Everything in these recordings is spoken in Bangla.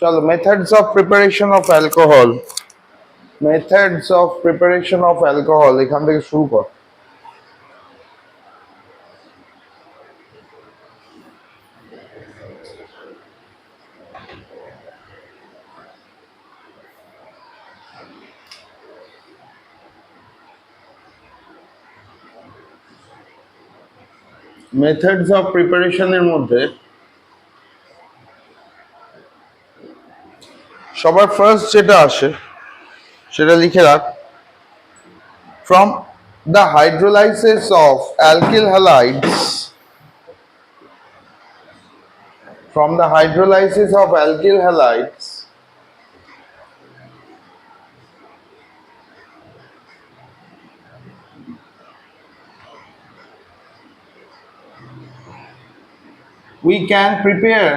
চলো, methods of preparation of alcohol. Methods of preparation of alcohol এখান থেকে শুরু কর। মেথডস অফ প্রিপারেশনের মধ্যে সবার ফার্স্ট যেটা আসে সেটা লিখে রাখ। From the hydrolysis of alkyl halides, from the hydrolysis of alkyl halides, we can prepare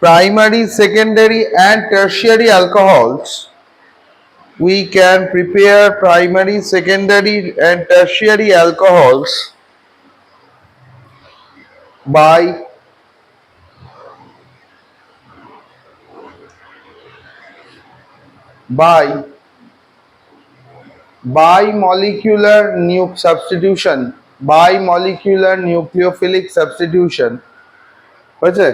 primary, secondary and tertiary alcohols. We can prepare primary, secondary and tertiary alcohols by bimolecular substitution, bimolecular nucleophilic substitution। হয়েছে?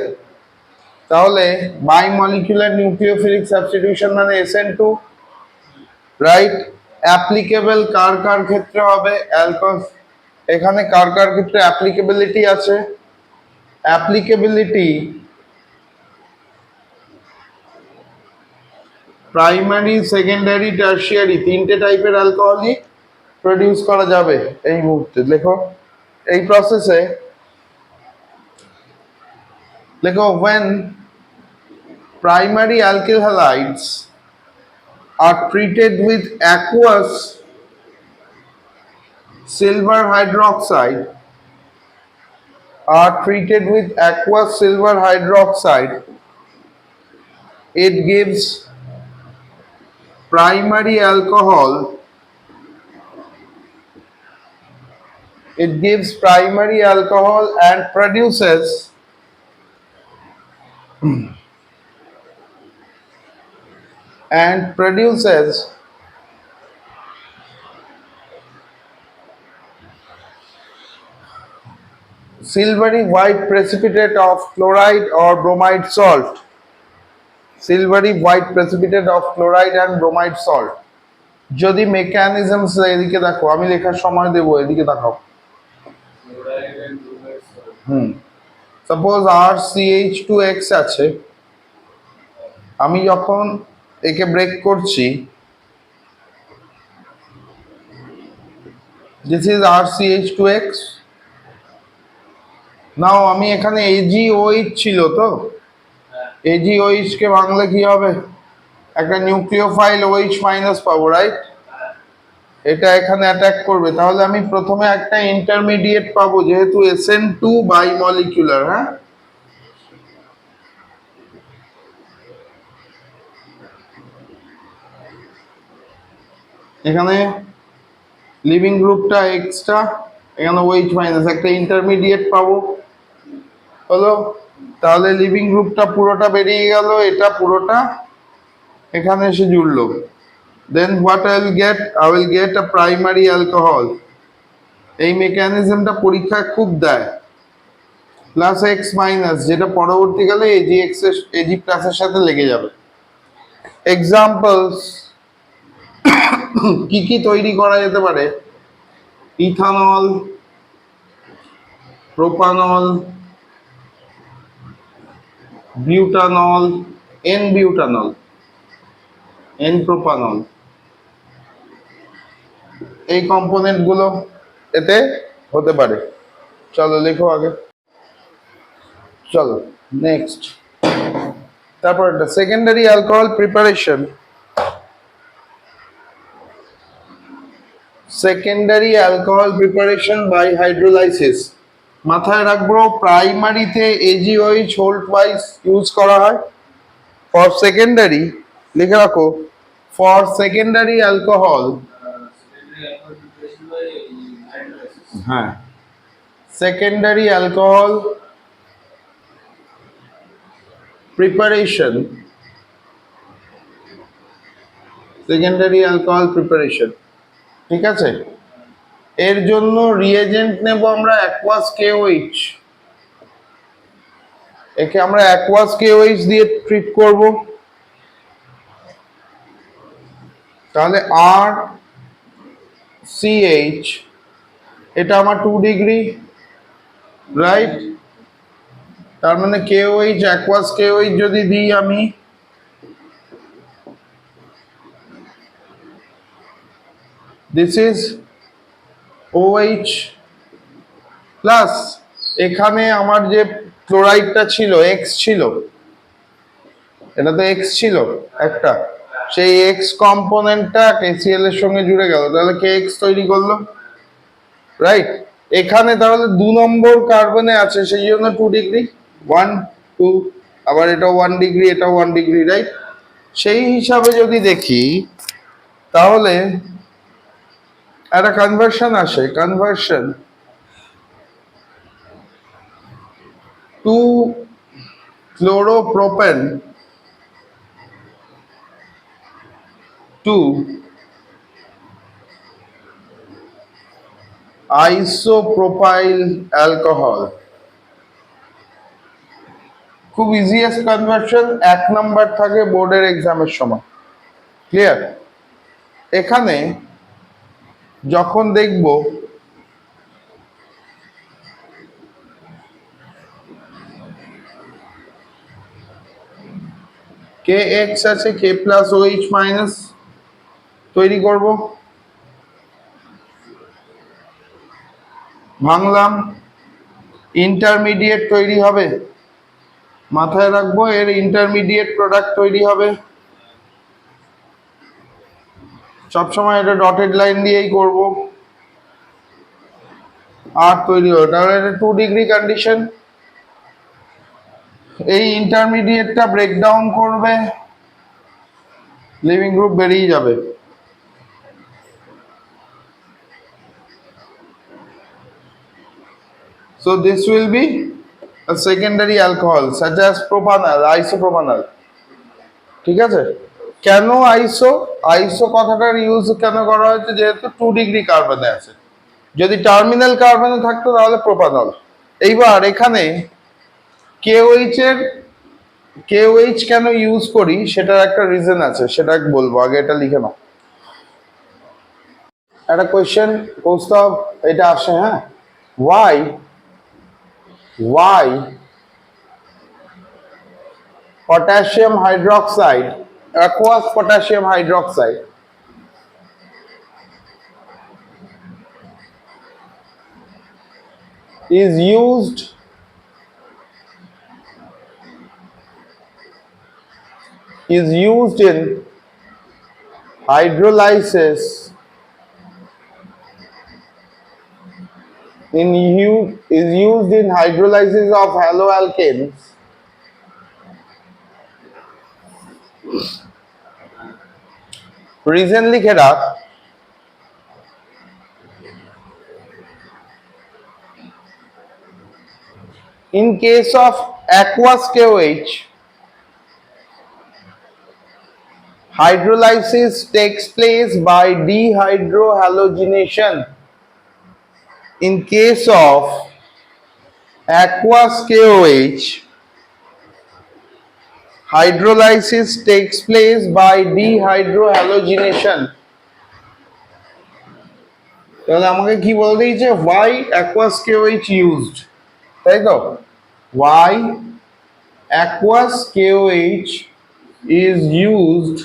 তাহলে bimolecular nucleophilic substitution মানে SN2, রাইট? অ্যাপ্লিকেবল কার কার ক্ষেত্রে হবে? এখানে কার কার ক্ষেত্রে অ্যাপ্লিকেবিলিটি আছে? অ্যাপ্লিকেবিলিটি প্রাইমারি, সেকেন্ডারি, টারশিয়ারি তিনটে টাইপের অ্যালকোহলই প্রডিউস করা যাবে এই মুহূর্তে। লেখো এই প্রসেসে, লেখো when primary alkyl halides are treated with aqueous silver hydroxide, it gives primary alcohol, and produces silvery white precipitate of chloride or bromide salt, silvery white precipitate of chloride and bromide salt। যদি মেকানিজমস এদিকে দেখো, আমি লেখার সময় দেবো, এদিকে দেখাও। সাপোজ RCH2X আছে, আমি যখন একে ব্রেক করছি, দিস ইজ RCH2X। নাও আমি এখানে AgOH ছিল, তো AgOH কে ভাঙলে কি হবে? একটা নিউক্লিওফাইল OH মাইনাস পাবো, রাইট? এটা এখানে অ্যাটাক করবে, তাহলে আমি প্রথমে একটা ইন্টারমিডিয়েট পাবো, যেহেতু SN2 বাইমলিকুলার। হ্যাঁ, এখানে লিভিং গ্রুপটা এক্সট্রা, এখানে OH মাইনাস, একটা ইন্টারমিডিয়েট পাবো, হলো? তাহলে লিভিং গ্রুপটা পুরোটা বেরিয়ে গেল, এটা পুরোটা এখানে এসে জুড়লো। Then what I will get a primary alcohol. এই মেকানিজমটা পরীক্ষায় খুব দেয়, প্লাস এক্স মাইনাস, যেটা পরবর্তীকালে এজি প্লাসের সাথে লেগে যাবে। এক্সাম্পলস কি কি তৈরি করা যেতে পারে? Ethanol, propanol, butanol, N butanol, N propanol, এই কম্পোনেন্ট গুলো এতে হতে পারে। চলো লেখো আগে। চলো নেক্সট, তারপর একটা secondary alcohol preparation. Secondary alcohol preparation by hydrolysis. মাথায় রাখবো, প্রাইমারিতে AgOH হোল্ড ওয়াইজ ইউজ করা হয়। ফর সেকেন্ডারি লিখে রাখো, ফর সেকেন্ডারি অ্যালকোহল হ্যাঁ, secondary alcohol preparation, secondary alcohol preparation, ঠিক আছে। এর জন্য রিএজেন্ট নেব আমরা অ্যাকোয়াস কেওএইচ, একে আমরা অ্যাকোয়াস কেওএইচ দিয়ে ট্রিট করব। তাহলে আর সিএইচ, এটা আমার 2 ডিগ্রি, রাইট। তার মানে কেওএইচ, অ্যাকোয়াস কেওএইচ যদি দিই আমি, দিস ইজ OH প্লাস এখানে আমার যে ক্লোরাইডটা ছিল এক্স ছিল, এটা তো এক্স ছিল একটা, সেই এক্স কম্পোনেন্টটা KCl এর সঙ্গে জুড়ে গেল, তাহলে কে এক্স তৈরি করলো, রাইট। এখানে তাহলে 2 নম্বর কার্বনে আছে, সেই জন্য 2 ডিগ্রি, 1 2, আবার এটা 1 ডিগ্রি, এটা 1 ডিগ্রি, রাইট। সেই হিসাবে যদি দেখি তাহলে একটা কনভার্সন আসে, conversion to chloropropan to isopropyl alcohol, খুব ইজিয়েস্ট কনভার্সন, 1 নাম্বার থাকে বোর্ডের এক্সামের সময়, ক্লিয়ার। এখানে যখন দেখব কে এক্স আছে, কে প্লাস OH মাইনাস তৈরি করব, ভাঙলাম, ইন্টারমিডিয়েট তৈরি হবে, মাথায় রাখবো এর ইন্টারমিডিয়েট প্রোডাক্ট তৈরি হবে, সবসময় এটা ডটেড লাইন দিয়েই করব, আর তৈরি হবে, তাহলে এটা 2 ডিগ্রি কন্ডিশন। এই ইন্টারমিডিয়েটটা ব্রেকডাউন করবে, লিভিং গ্রুপ বেরিয়ে যাবে। So this will be a secondary alcohol such as propanol, isopropanol, ঠিক আছে। কেন আইসো, আইসো কথাটার ইউজ কেন করা হয়েছে, যেহেতু 2 ডিগ্রি কার্বনে আছে, যদি টার্মিনাল কার্বনে থাকতো তাহলে প্রোপানল। এইবার এখানে কেওএইচ এর, কেওএইচ কেন ইউজ করি সেটার একটা রিজন আছে, সেটা বলবো, আগে এটা লিখে নাও। একটা কোয়েশ্চেন প্রস্তাব এটা আসে, হ্যাঁ, why potassium hydroxide, aqueous potassium hydroxide is used in hydrolysis, is used in hydrolysis of haloalkanes reason লিখে রাখ, in case of aqueous KOH hydrolysis takes place by dehydrohalogenation. In case of aqueous KOH hydrolysis takes place by dehydrohalogenation. তাহলে আমাকে কি বলতে দিয়েছে, why aqueous KOH used, তাই তো, why aqueous KOH is used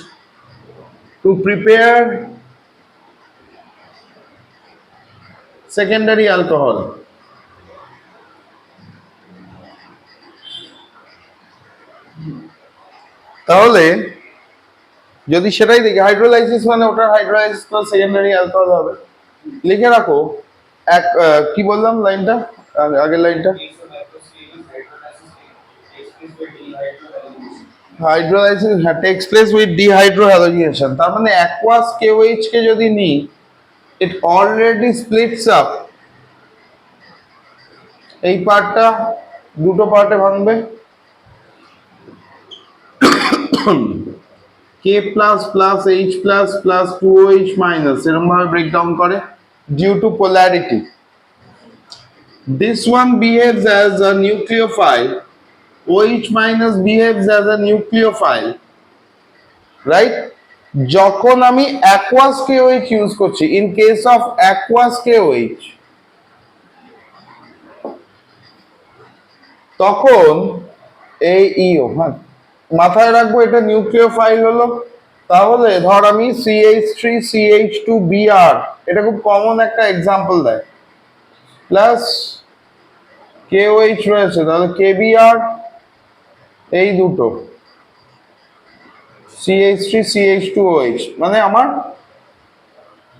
to prepare secondary alcohol. তাহলে যদি সেটাই দেখি, হাইড্রোলাইসিস মানে ওটার হাইড্রোলাইসিস প্লাস সেকেন্ডারি অ্যালকোহল হবে, লিখে রাখো। এক কি বললাম লাইনটা, আগের লাইনটা, হাইড্রোলাইসিস টেকস প্লেস উইথ ডিহাইড্রোহ্যালোজিনেশন, তার মানে অ্যাকোয়াস কেওএইচ কে যদি নিই it already splits up, এই পার্টটা দুটো পার্টে ভাঙবে, k plus plus h plus plus 2h minus এরকম ভাবে ব্রেকডাউন করে due to polarity. This one behaves as a nucleophile, OH minus behaves as a nucleophile, right? যখন আমি aqueous KOH ইউজ করছি, in case of aqueous KOH, তখন এই ইও হ্যাঁ মাথায় রাখবো এটা নিউক্লিওফাইল হলো। তাহলে ধর আমি CH3CH2Br, এটা খুব কমন একটা এক্সাম্পল দেয়, প্লাস KOH রয়েছে, তাহলে KBr, এই দুটো CH3CH2OH, মানে আমার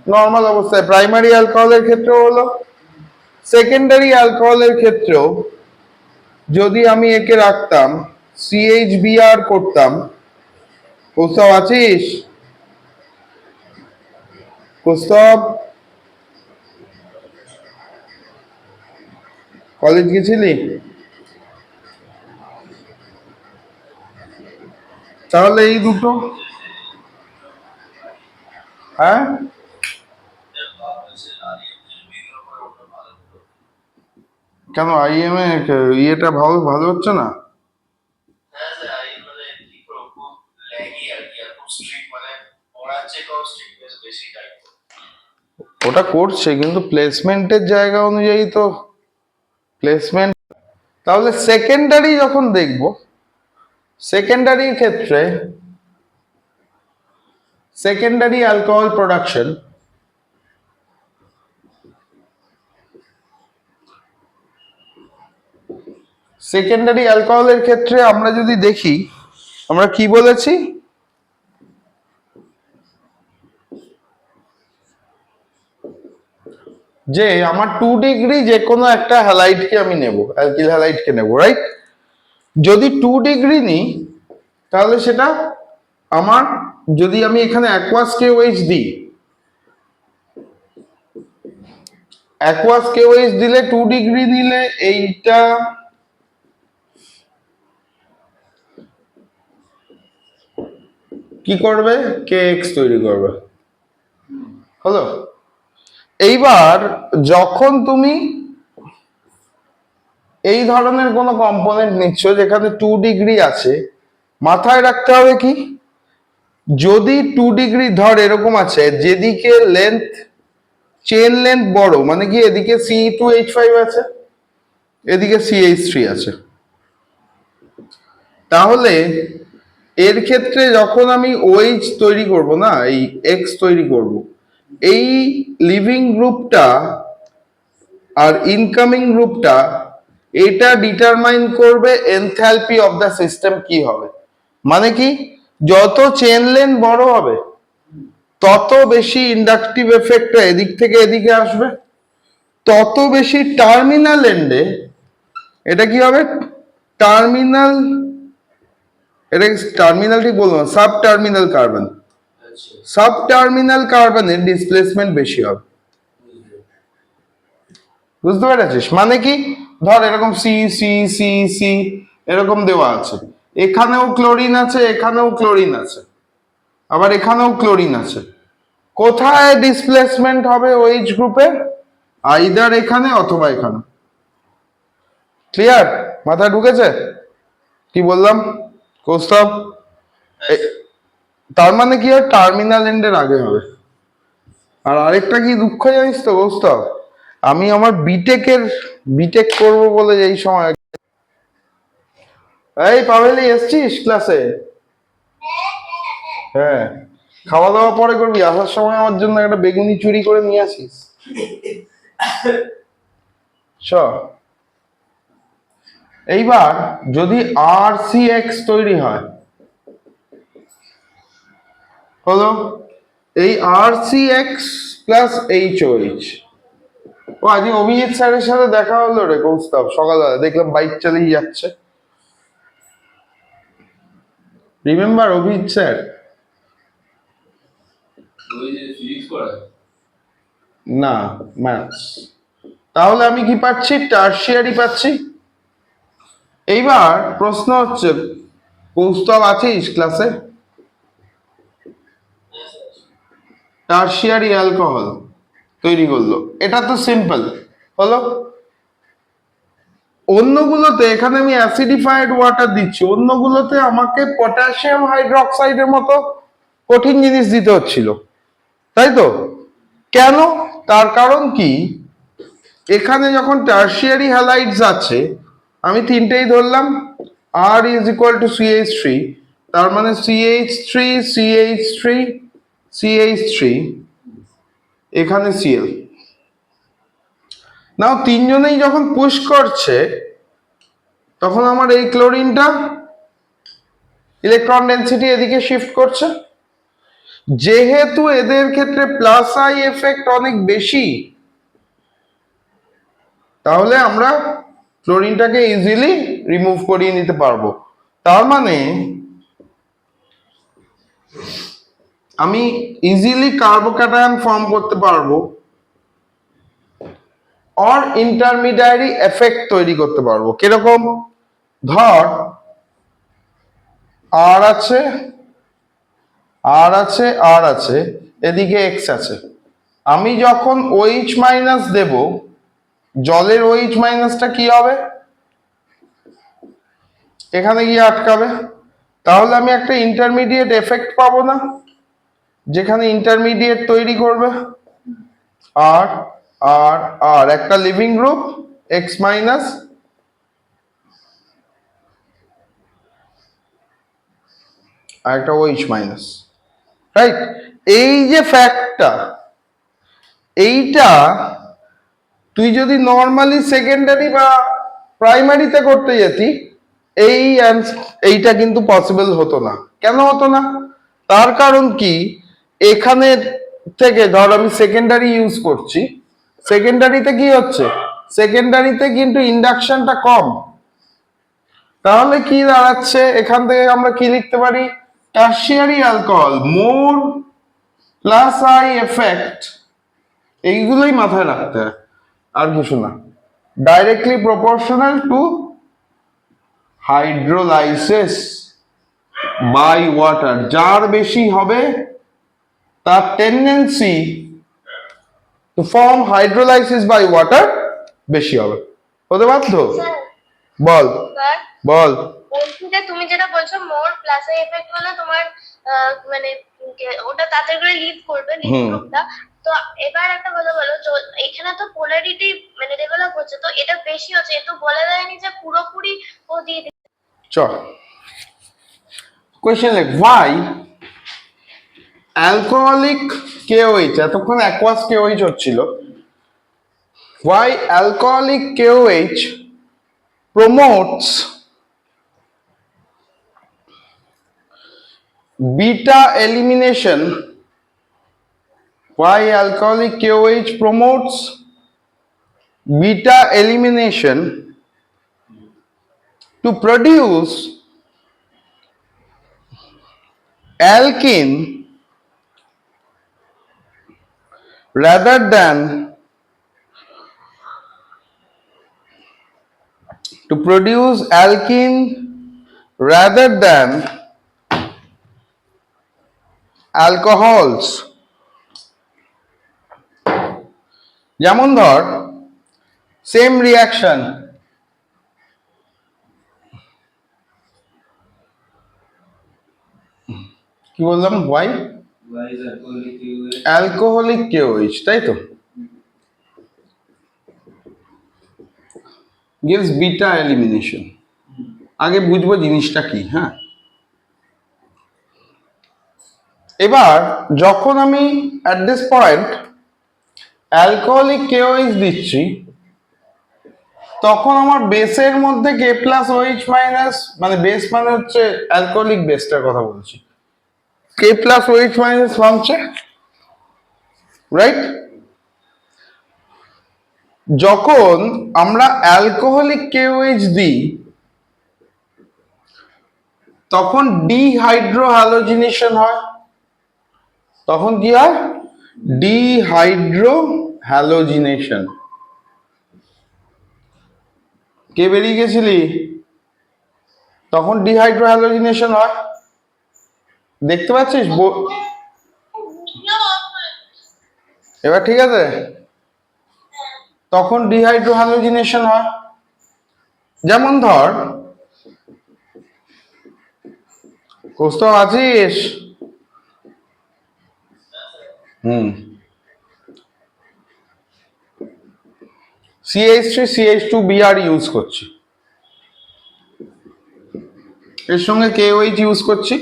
নর্মাল অবস্থায় প্রাইমারি অ্যালকোহলের ক্ষেত্রেও হলো, সেকেন্ডারি অ্যালকোহলের ক্ষেত্রেও যদি আমি একে রাখতাম CHBr করতাম, কোথাও আছিস কোস্তব, কলেজ গেছিলি? তাহলে এই দুটো, হ্যাঁ কেন IM এ ইয়েটা ভালো ভালো হচ্ছে না? ওটা করছে কিন্তু প্লেসমেন্টের জায়গা অনুযায়ী তো প্লেসমেন্ট। তাহলে সেকেন্ডারি যখন দেখব, সেকেন্ডারির ক্ষেত্রে সেকেন্ডারি অ্যালকোহল প্রোডাকশন, সেকেন্ডারি অ্যালকোহলের ক্ষেত্রে আমরা যদি দেখি, আমরা কি বলেছি, যে আমার 2 ডিগ্রি যে কোনো একটা হ্যালাইডকে আমি নেব, অ্যালকিল হ্যালাইডকে নেব, রাইট? যদি 2 ডিগ্রি নিই তাহলে সেটা আমার, যদি আমি এখানে অ্যাকুয়াস KOH দিই, অ্যাকুয়াস KOH দিলে 2 ডিগ্রি নিলে এইটা কি করবে, KX তৈরি করবে, হলো? এইবার যখন তুমি এই ধরনের কোনো কম্পোনেন্ট নিচ্ছ যেখানে 2 ডিগ্রি আছে, মাথায় রাখতে হবে কি, যদি 2 ডিগ্রি ধর এরকম আছে, যেদিকে লেন্থ, চেন লেন্থ বড়, মানে কি এদিকে Ce2H5 আছে, এদিকে CH3 আছে, তাহলে এর ক্ষেত্রে যখন আমি OH তৈরি করব না, এই X তৈরি করব, এই লিভিং গ্রুপটা আর ইনকামিং গ্রুপটা, এটা ডিটারমাইন করবে এনথ্যালপি অফ দ্য সিস্টেম কি হবে। মানে কি, যত চেন লেন্থ বড় হবে তত বেশি ইন্ডাকটিভ এফেক্টটা এদিক থেকে এদিকে আসবে, তত বেশি টার্মিনাল এন্ডে এটা কি হবে, টার্মিনাল, এটা টার্মিনাল ঠিক বলবো না, sub terminal carbon, sub terminal কার্বনের ডিসপ্লেসমেন্ট বেশি হবে। বুঝতে পেরেছিস? মানে কি, ধর এরকম সি সি সি সি এরকম দেওয়া আছে, এখানেও ক্লোরিন আছে, এখানেও ক্লোরিন আছে, আবার এখানেও ক্লোরিন আছে, কোথায় ডিসপ্লেসমেন্ট হবে OH গ্রুপের, আইদার এখানে অথবা এখানে। ক্লিয়ার? মাথায় ঢুকেছে কি বললাম কৌস্তব? তার মানে কি হয়, টার্মিনাল এন্ডের আগে হবে। আর আরেকটা কি দুঃখ জানিস তো কৌস্তব, আমি আমার বিটেক করব বলে এই সময়, এই পাভেলি এসছিস ক্লাসে? হ্যাঁ, খাওয়া দাওয়া পরে করবি, আসার সময় আমার জন্য একটা বেগুনি চুরি করে নিয়ে আসিস। চ, এইবার যদি RCX তৈরি হয়, হলো এই RCX প্লাস HOH। ও আজকে অভিজিৎ স্যারের সাথে দেখা হলো রে কৌস্তব, সকালবেলা দেখলাম বাইক চালিয়ে যাচ্ছে। Remember Abhijit sir? না, ম্যাথস। তাহলে আমি কি পাচ্ছি? টারশিয়ারি পাচ্ছি। এইবার প্রশ্ন হচ্ছে, কৌস্তব আছিস ক্লাসে? টারশিয়ারি অ্যালকোহল তৈরি করলো, এটা তো সিম্পল হলো। অন্যগুলোতে এখানে আমি অ্যাসিডিফাইড ওয়াটার দিচ্ছি, অন্যগুলোতে আমাকে পটাশিয়াম হাইড্রোক্সাইডের মতো কঠিন জিনিস দিতে হচ্ছিল, তাই তো? কেন? তার কারণ কি, এখানে যখন টারশিয়ারি হ্যালাইডস আছে, আমি তিনটেই ধরলাম, আর ইজ ইকুয়াল টু CH3, তার মানে CH3 CH3 CH3, এখানে Cl। নাও তিনজনেই যখন পুশ করছে, তখন আমার এই ক্লোরিনটা ইলেকট্রন ডেন্সিটি এদিকে শিফট করছে। যেহেতু এদের ক্ষেত্রে প্লাস আই এফেক্ট অনেক বেশি, তাহলে আমরা ক্লোরিনটাকে ইজিলি রিমুভ করিয়ে নিতে পারবো। তার মানে আমি ইজিলি কার্বোক্যাটায়ন ফর্ম করতে পারবো, অর ইন্টারমিডিয়ারি এফেক্ট তৈরি করতে পারবো। কিরকম? ধর আর আছে, আর আছে, আর আছে, এদিকে এক্স আছে। আমি যখন OH মাইনাস দেব, জলের OH মাইনাসটা কি হবে? এখানে গিয়ে আটকাবে। তাহলে আমি একটা ইন্টারমিডিয়েট এফেক্ট পাবো না, যেখানে ইন্টারমিডিয়েট তৈরি করবে। আর আর আর একটা লিভিং গ্রুপ এক্স মাইনাস, আর একটা OH মাইনাস, রাইট? এই যে ফ্যাক্টটা, এইটা তুই যদি নর্মালি সেকেন্ডারি বা প্রাইমারিতে করতে যেতি, এইটা কিন্তু পসিবল হতো না। কেন হতো না? তার কারণ কি, এখানে থেকে ধর আমি সেকেন্ডারি ইউজ করছি, সেকেন্ডারিতে কি হচ্ছে? সেকেন্ডারিতে কিন্তু ইন্ডাকশনটা কম। তাহলে কি দাঁড়াচ্ছে, এখান থেকে আমরা কি লিখতে পারি? Tertiary alcohol more plus I effect, এইগুলোই মাথায় রাখতে হয়, আর কিছু না। Directly proportional to hydrolysis by water, যার বেশি হবে তার tendency to form hydrolysis by water বেশি হবে। হতে বাধ্য? বল বল। বলছি যে তুমি যেটা বলছো মোর প্লাস এফেক্ট মানে তোমার মানে ওটা তাড়াতাড়ি করে লিভ করবে লিভ গ্রুপটা। তো এবার একটা কথা বলো, তো এখানে তো পোলারিটি মানে ডেভেলপ হচ্ছে, তো এটা বেশি হচ্ছে, এ তো বলা যায়নি যে পুরোপুরি ও দিয়ে দিচ্ছে। চল কোয়েশ্চেন লেখ, ওয়াই অ্যালকোহলিক KOH, এতক্ষণ অ্যাকোয়াস KOH হচ্ছিল, why alcoholic KOH promotes beta elimination, why alcoholic KOH promotes beta elimination to produce alkene rather than alcohols। যেমন ধর সেম রিয়াকশন, কি বললাম? why alcoholic KOH, তাই তো, gives beta elimination। আগে বুঝবো জিনিসটা কি। হ্যাঁ, এবার যখন আমি at this point alcoholic KOH দিচ্ছি, তখন আমার বেসের মধ্যে K প্লাস OH মাইনাস, মানে বেস মানে হচ্ছে অ্যালকোহলিক বেসটার কথা বলছি, K প্লাস OH মাইনাস ভাঙছে, রাইট? যখন আমরা অ্যালকোহলিক KOH দিই, তখন ডিহাইড্রোহ্যালোজিনেশন হয়। তখন কি হয়? Dehydro halogenation. কে বেরিয়ে গেছিলি? তখন ডিহাইড্রো হ্যালোজিনেশন হয়, দেখতে পাচ্ছিস? এবার ঠিক আছে? তখন ডিহাইড্রো হ্যালোজিনেশন হয়। যেমন ধর, কোথাও আছিস? CH3CH2Br ইউজ করছি, এর সঙ্গে KOH ইউজ করছি।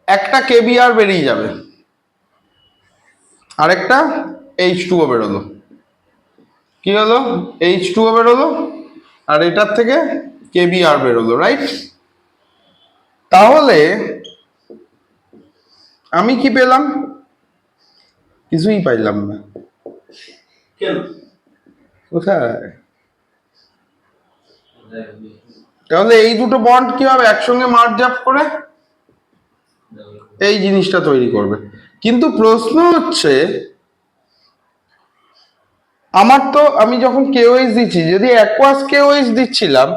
একটা KBr বেরিয়ে যাবে, আরেকটা H2O বেরোলো। কি হলো? H2O বেরোলো, আর এটার থেকে KBr বেরোলো, রাইট? তাহলে আমি কি পেলাম? কিছুই পাইলাম না। কোথায়? তাহলে এই দুটো বন্ড কি হবে? একসঙ্গে মার্জ আপ করে এই জিনিসটা তৈরি করবে। কিন্তু প্রশ্ন হচ্ছে, আমি যখন KOH দিচ্ছি, যদি অ্যাকোয়াস KOH দিচ্ছিলাম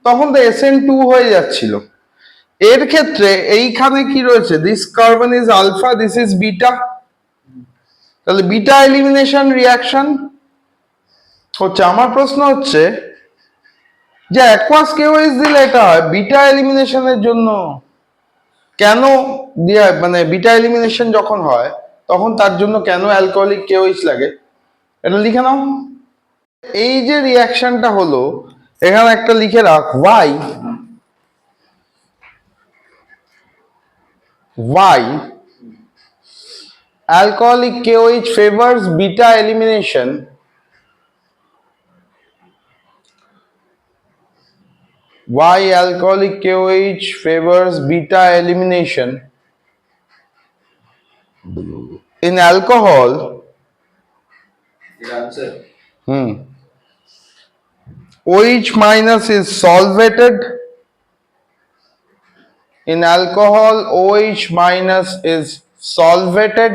তখন তো SN2 হয়ে যাচ্ছিল। এর ক্ষেত্রে এইখানে কি রয়েছে? This carbon is alpha, this is beta, তাহলে বিটা এলিমিনেশন রিয়াকশন হচ্ছে। আমার প্রশ্ন হচ্ছে যে অ্যাকোয়াস KOH দিলে এটা হয়, বিটা এলিমিনেশনের জন্য কেন দেয়া, মানে বিটা এলিমিনেশন যখন হয় তখন তার জন্য কেন অ্যালকোহলিক KOH লাগে? এটা লিখে নাও। এই যে রিয়াকশনটা হলো, এখানে একটা লিখে রাখ, why alcoholic KOH favors beta elimination. Why alcoholic KOH favors beta elimination in alcohol? OH minus is solvated. In alcohol, OH minus is solvated.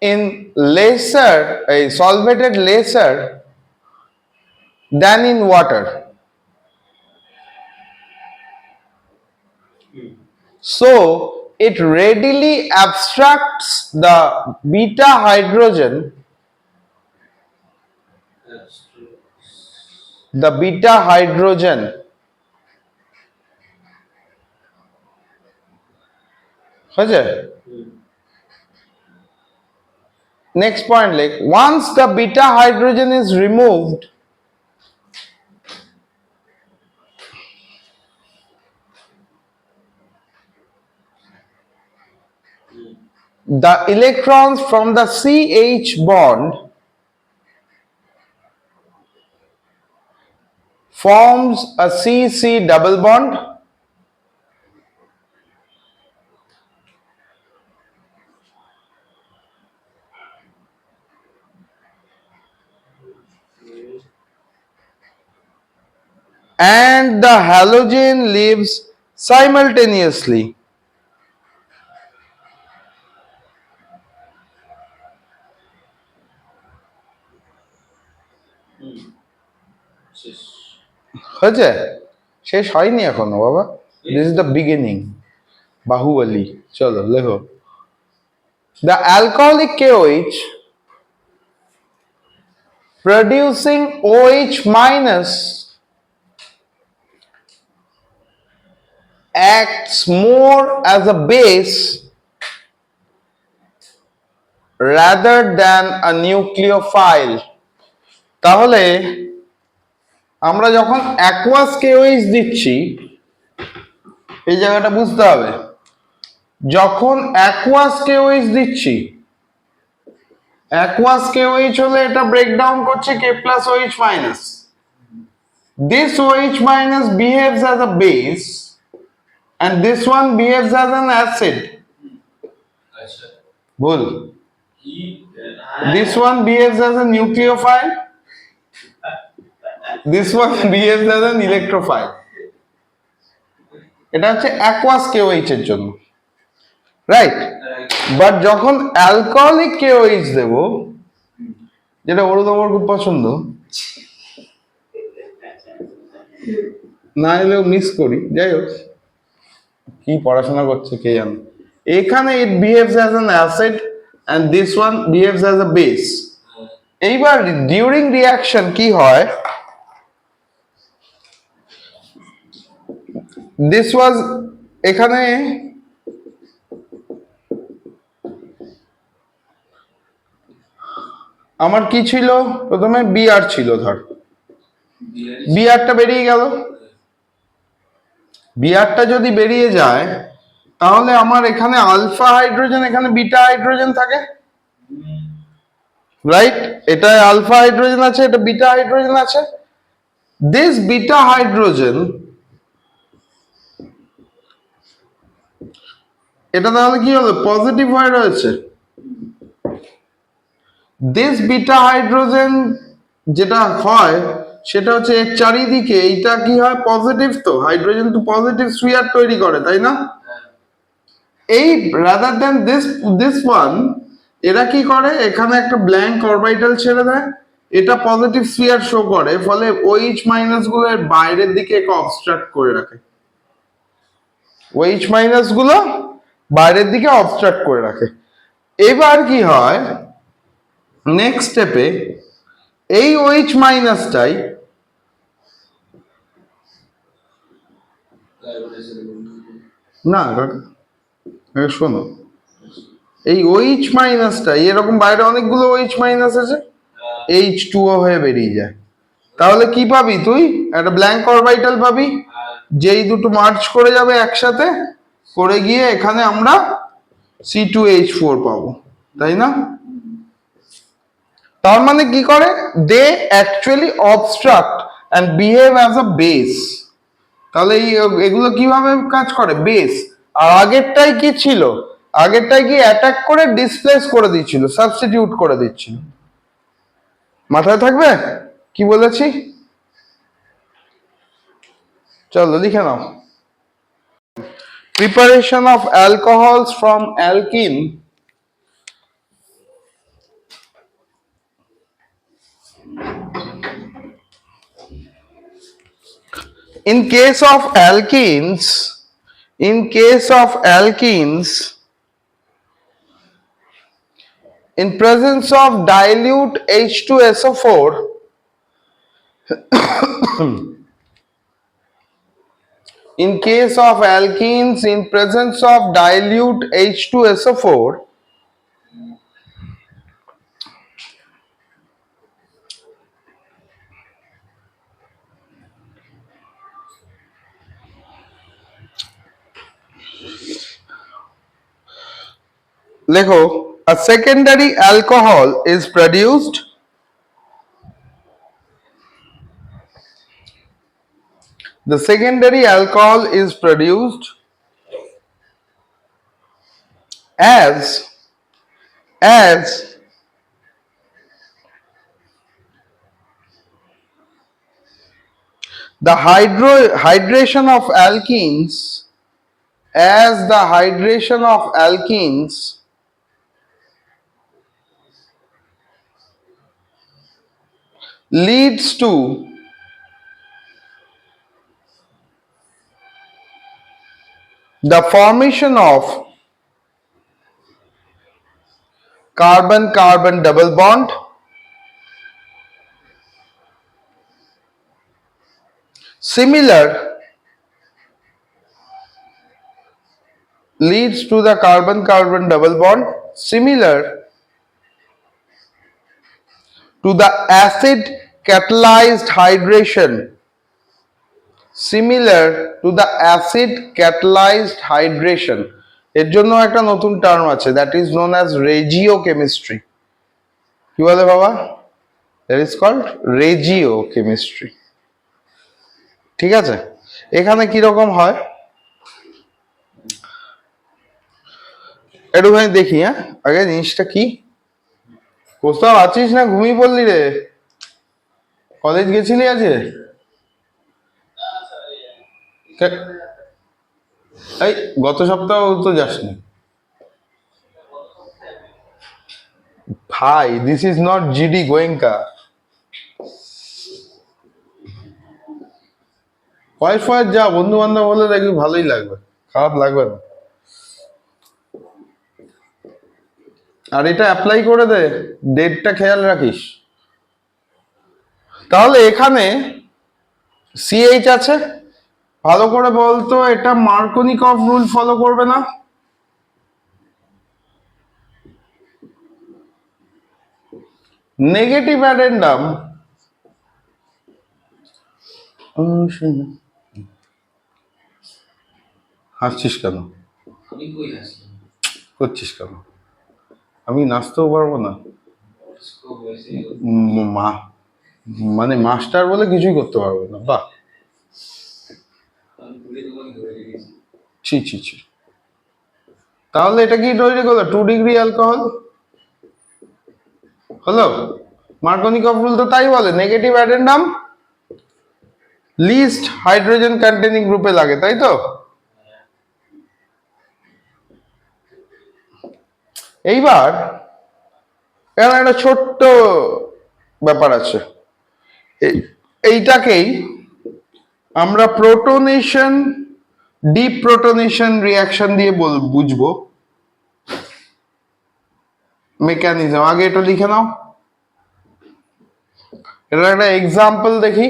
In solvated lesser than in water. So it readily abstracts the beta hydrogen, হয়েছে? Next point, like once the beta hydrogen is removed, the electrons from the CH bond forms a CC double bond, and the halogen leaves simultaneously. হয়েছে? শেষ হয়নি এখনো বাবা, this is the beginning. Baahubali. চলো লেখো। The alcoholic KOH producing OH minus acts more as a base rather than a nucleophile. তাহলে আমরা যখন অ্যাকোয়াস KOH দিচ্ছি, এই জায়গাটা বুঝতে হবে, যখন অ্যাকোয়াস KOH দিচ্ছি, অ্যাকোয়াস KOH হলে এটা ব্রেকডাউন করছে K plus OH minus. This OH minus behaves as a base and this one behaves as an acid. This one behaves as an electrophile. এটা হচ্ছে অ্যাকোয়াস কেওএইচ এর জন্য, রাইট? বাট যখন অ্যালকোহলিক কেওএইচ দেব, যেটা ওর খুব পছন্দ, না এলেও মিস করি, যাই হোক কি পড়াশোনা করছে কে জানে। এখানে it behaves as an acid and this one behaves as a base. এইবার ডিউরিং রিঅ্যাকশন কি হয়, দিস ওয়াজ, এখানে আমার কি ছিল, প্রথমে বিআর ছিল, ধর বিআরটা বেরিয়ে গেল। বিআরটা যদি বেরিয়ে যায় তাহলে আমার এখানে আলফা হাইড্রোজেন, এখানে বিটা হাইড্রোজেন থাকে, রাইট? এটা আলফা হাইড্রোজেন আছে, এটা বিটা হাইড্রোজেন আছে। দিস বিটা হাইড্রোজেন, এটা তাহলে কি হলো, পজিটিভ হয়ে রয়েছে। দিস বিটা হাইড্রোজেন যেটা হয় সেটা হচ্ছে এর চারিদিকে, এইটা কি হয়, পজিটিভ, তো হাইড্রোজেন তো পজিটিভ স্ফিয়ার তৈরি করে, তাই না? এই রাদার দ্যান দিস ওয়ান, এরা কি করে, এখানে একটা ব্ল্যাঙ্ক অরবিটাল ছেড়ে দেয়, এটা পজিটিভ স্ফিয়ার শো করে, ফলে OH মাইনাস গুলো এর বাইরের দিকে একে অবস্ট্রাক্ট করে রাখে। OH মাইনাস গুলো বাইরের দিকে অবস্ট্রাক্ট করে রাখে। এবার কি হয়, নেক্সট স্টেপে এই OH মাইনাসটাই, না শোনো, এই OH মাইনাসটা এরকম বাইরে অনেকগুলো OH মাইনাস আছে, H2O হয়ে বেরিয়ে যায়। তাহলে কি পাবি তুই, একটা ব্ল্যাঙ্ক অরবিটাল পাবি, যেই দুটো মার্চ করে যাবে একসাথে করে গিয়ে এখানে আমরা C2H4 পাবো, তাই না? তার মানে কি করে, they actually obstruct and behave as a base. তাহলে এগুলো কিভাবে কাজ করে, বেস। আর আগেরটাই কি ছিল, আগেরটাই কি অ্যাটাক করে ডিসপ্লেস করে দিচ্ছিল, সাবস্টিটিউট করে দিচ্ছিল। মাথায় থাকবে কি বলেছি? চলো লিখে নাও। Preparation of alcohols from alkene in case of alkenes, in case of alkenes, in presence of dilute H2SO4, in case of alkenes in presence of dilute H2SO4, লেখো, a secondary alcohol is produced the secondary alcohol is produced as the hydration of alkenes, as the hydration of alkenes leads to the formation of carbon-carbon double bond, similar leads to the carbon-carbon double bond similar to the acid catalyzed hydration, similar to the acid catalyzed hydration। এর জন্য একটা নতুন টার্ম আছে, that is known as regiochemistry। কি বলে বাবা? that is called regiochemistry। ঠিক আছে, এখানে কি রকম হয় একটুখানি দেখি। হ্যাঁ, আগে জিনিসটা কি, কোথাও আছিস না ঘুমিয়ে পড়লি রে? কলেজ গেছিলি আজকে? এই গত সপ্তাহ তো যাসনি ভাই, this is not GD Goenka. কয়েক ফয়ের যা, বন্ধু বান্ধব হলে দেখবি ভালোই লাগবে, খারাপ লাগবে না। আর এটা অ্যাপ্লাই করে দে, ডেটটা খেয়াল রাখিস। তাহলে এখানে সিএইচ আছে, ভালো করে বলতো এটা মার্কোনিকভ রুল ফলো করবে না? নেগেটিভ অ্যাডেন্ডাম হাসছিস কেন? করছিস কেন? আমি নাচতেও পারবো না? মা মানে মাস্টার বলে কিছুই করতে পারবো না? বাহ, ছি ছি ছি। তাহলে এটা কি তৈরি করলো? 2 ডিগ্রি অ্যালকোহল হলো। মার্কোনিকভ রুল তো তাই বলে, negative addendum least hydrogen containing গ্রুপে লাগে, তাই তো? এইবার এখানে একটা ছোট্ট ব্যাপার আছে, এইটাকেই আমরা প্রোটোনেশন ডিপ্রোটোনেশন রিয়াকশন দিয়ে বুঝবো মেকানিজম। আগে এটা লিখে নাও, এটা একটা এক্সাম্পল দেখি।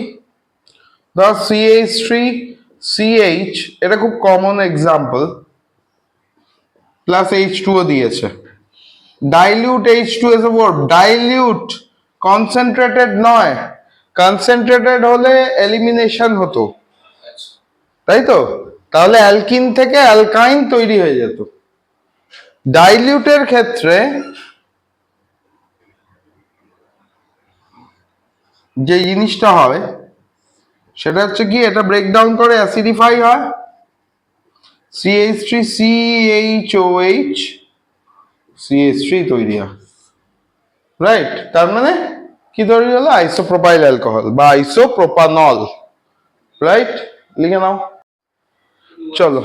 ধর CH3CH, এটা খুব কমন এক্সাম্পল, প্লাস H2O দিয়েছে। Dilute H2 S A verb, dilute, concentrated নয়। কনসেন্ট্রেটেড হলে এলিমিনেশন হতো, তাই তো? তাহলে অ্যালকিন থেকে অ্যালকাইন তৈরি হয়ে যেত। ডাইলিউটের ক্ষেত্রে যে জিনিসটা হয় সেটা হচ্ছে কি, এটা ব্রেকডাউন করে অ্যাসিডিফাই হয়, CH3CHOH, CH3 তৈরি হয়, রাইট? তার মানে কি তৈরি হলো? আইসোপ্রোপাইল অ্যালকোহল বা আইসোপ্রোপানল, রাইট? লিখে নাও, চলো।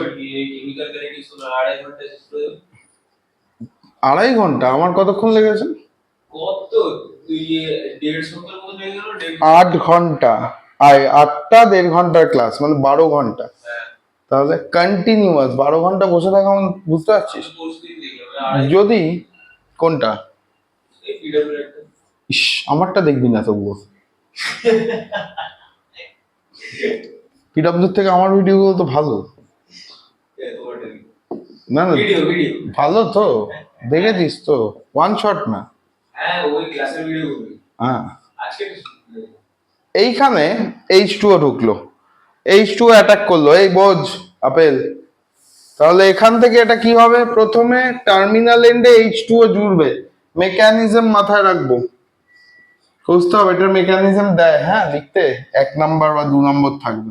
2.5 ঘন্টা? আমার কতক্ষণ লেগেছে? 8 ঘন্টা। 8টা 1.5 ঘন্টার ক্লাস, মানে 12 ঘন্টা। তাহলে কন্টিনিউয়াস 12 ঘন্টা বসে থাকা, মানে বুঝতে পারছিস? যদি কোনটা? ইস, আমারটা দেখবি না তবুও। পিডব্লিউ থেকে আমার ভিডিওগুলো তো ভালো। না না, ভালো তো, দেখেছিস তো, ওয়ান শট না। হ্যাঁ, এইখানে H2O ঢুকলো, H2O অ্যাটাক করলো, এই বোঝ আপেল। তাহলে এখান থেকে এটা কি হবে? প্রথমে টার্মিনাল এন্ডে H2O জুড়বে, মেকানিজম মাথায় রাখবো, বুঝতে হবে। এটার মেকানিজম দেয়, হ্যাঁ, লিখতে 1 নাম্বার বা 2 নম্বর থাকবে।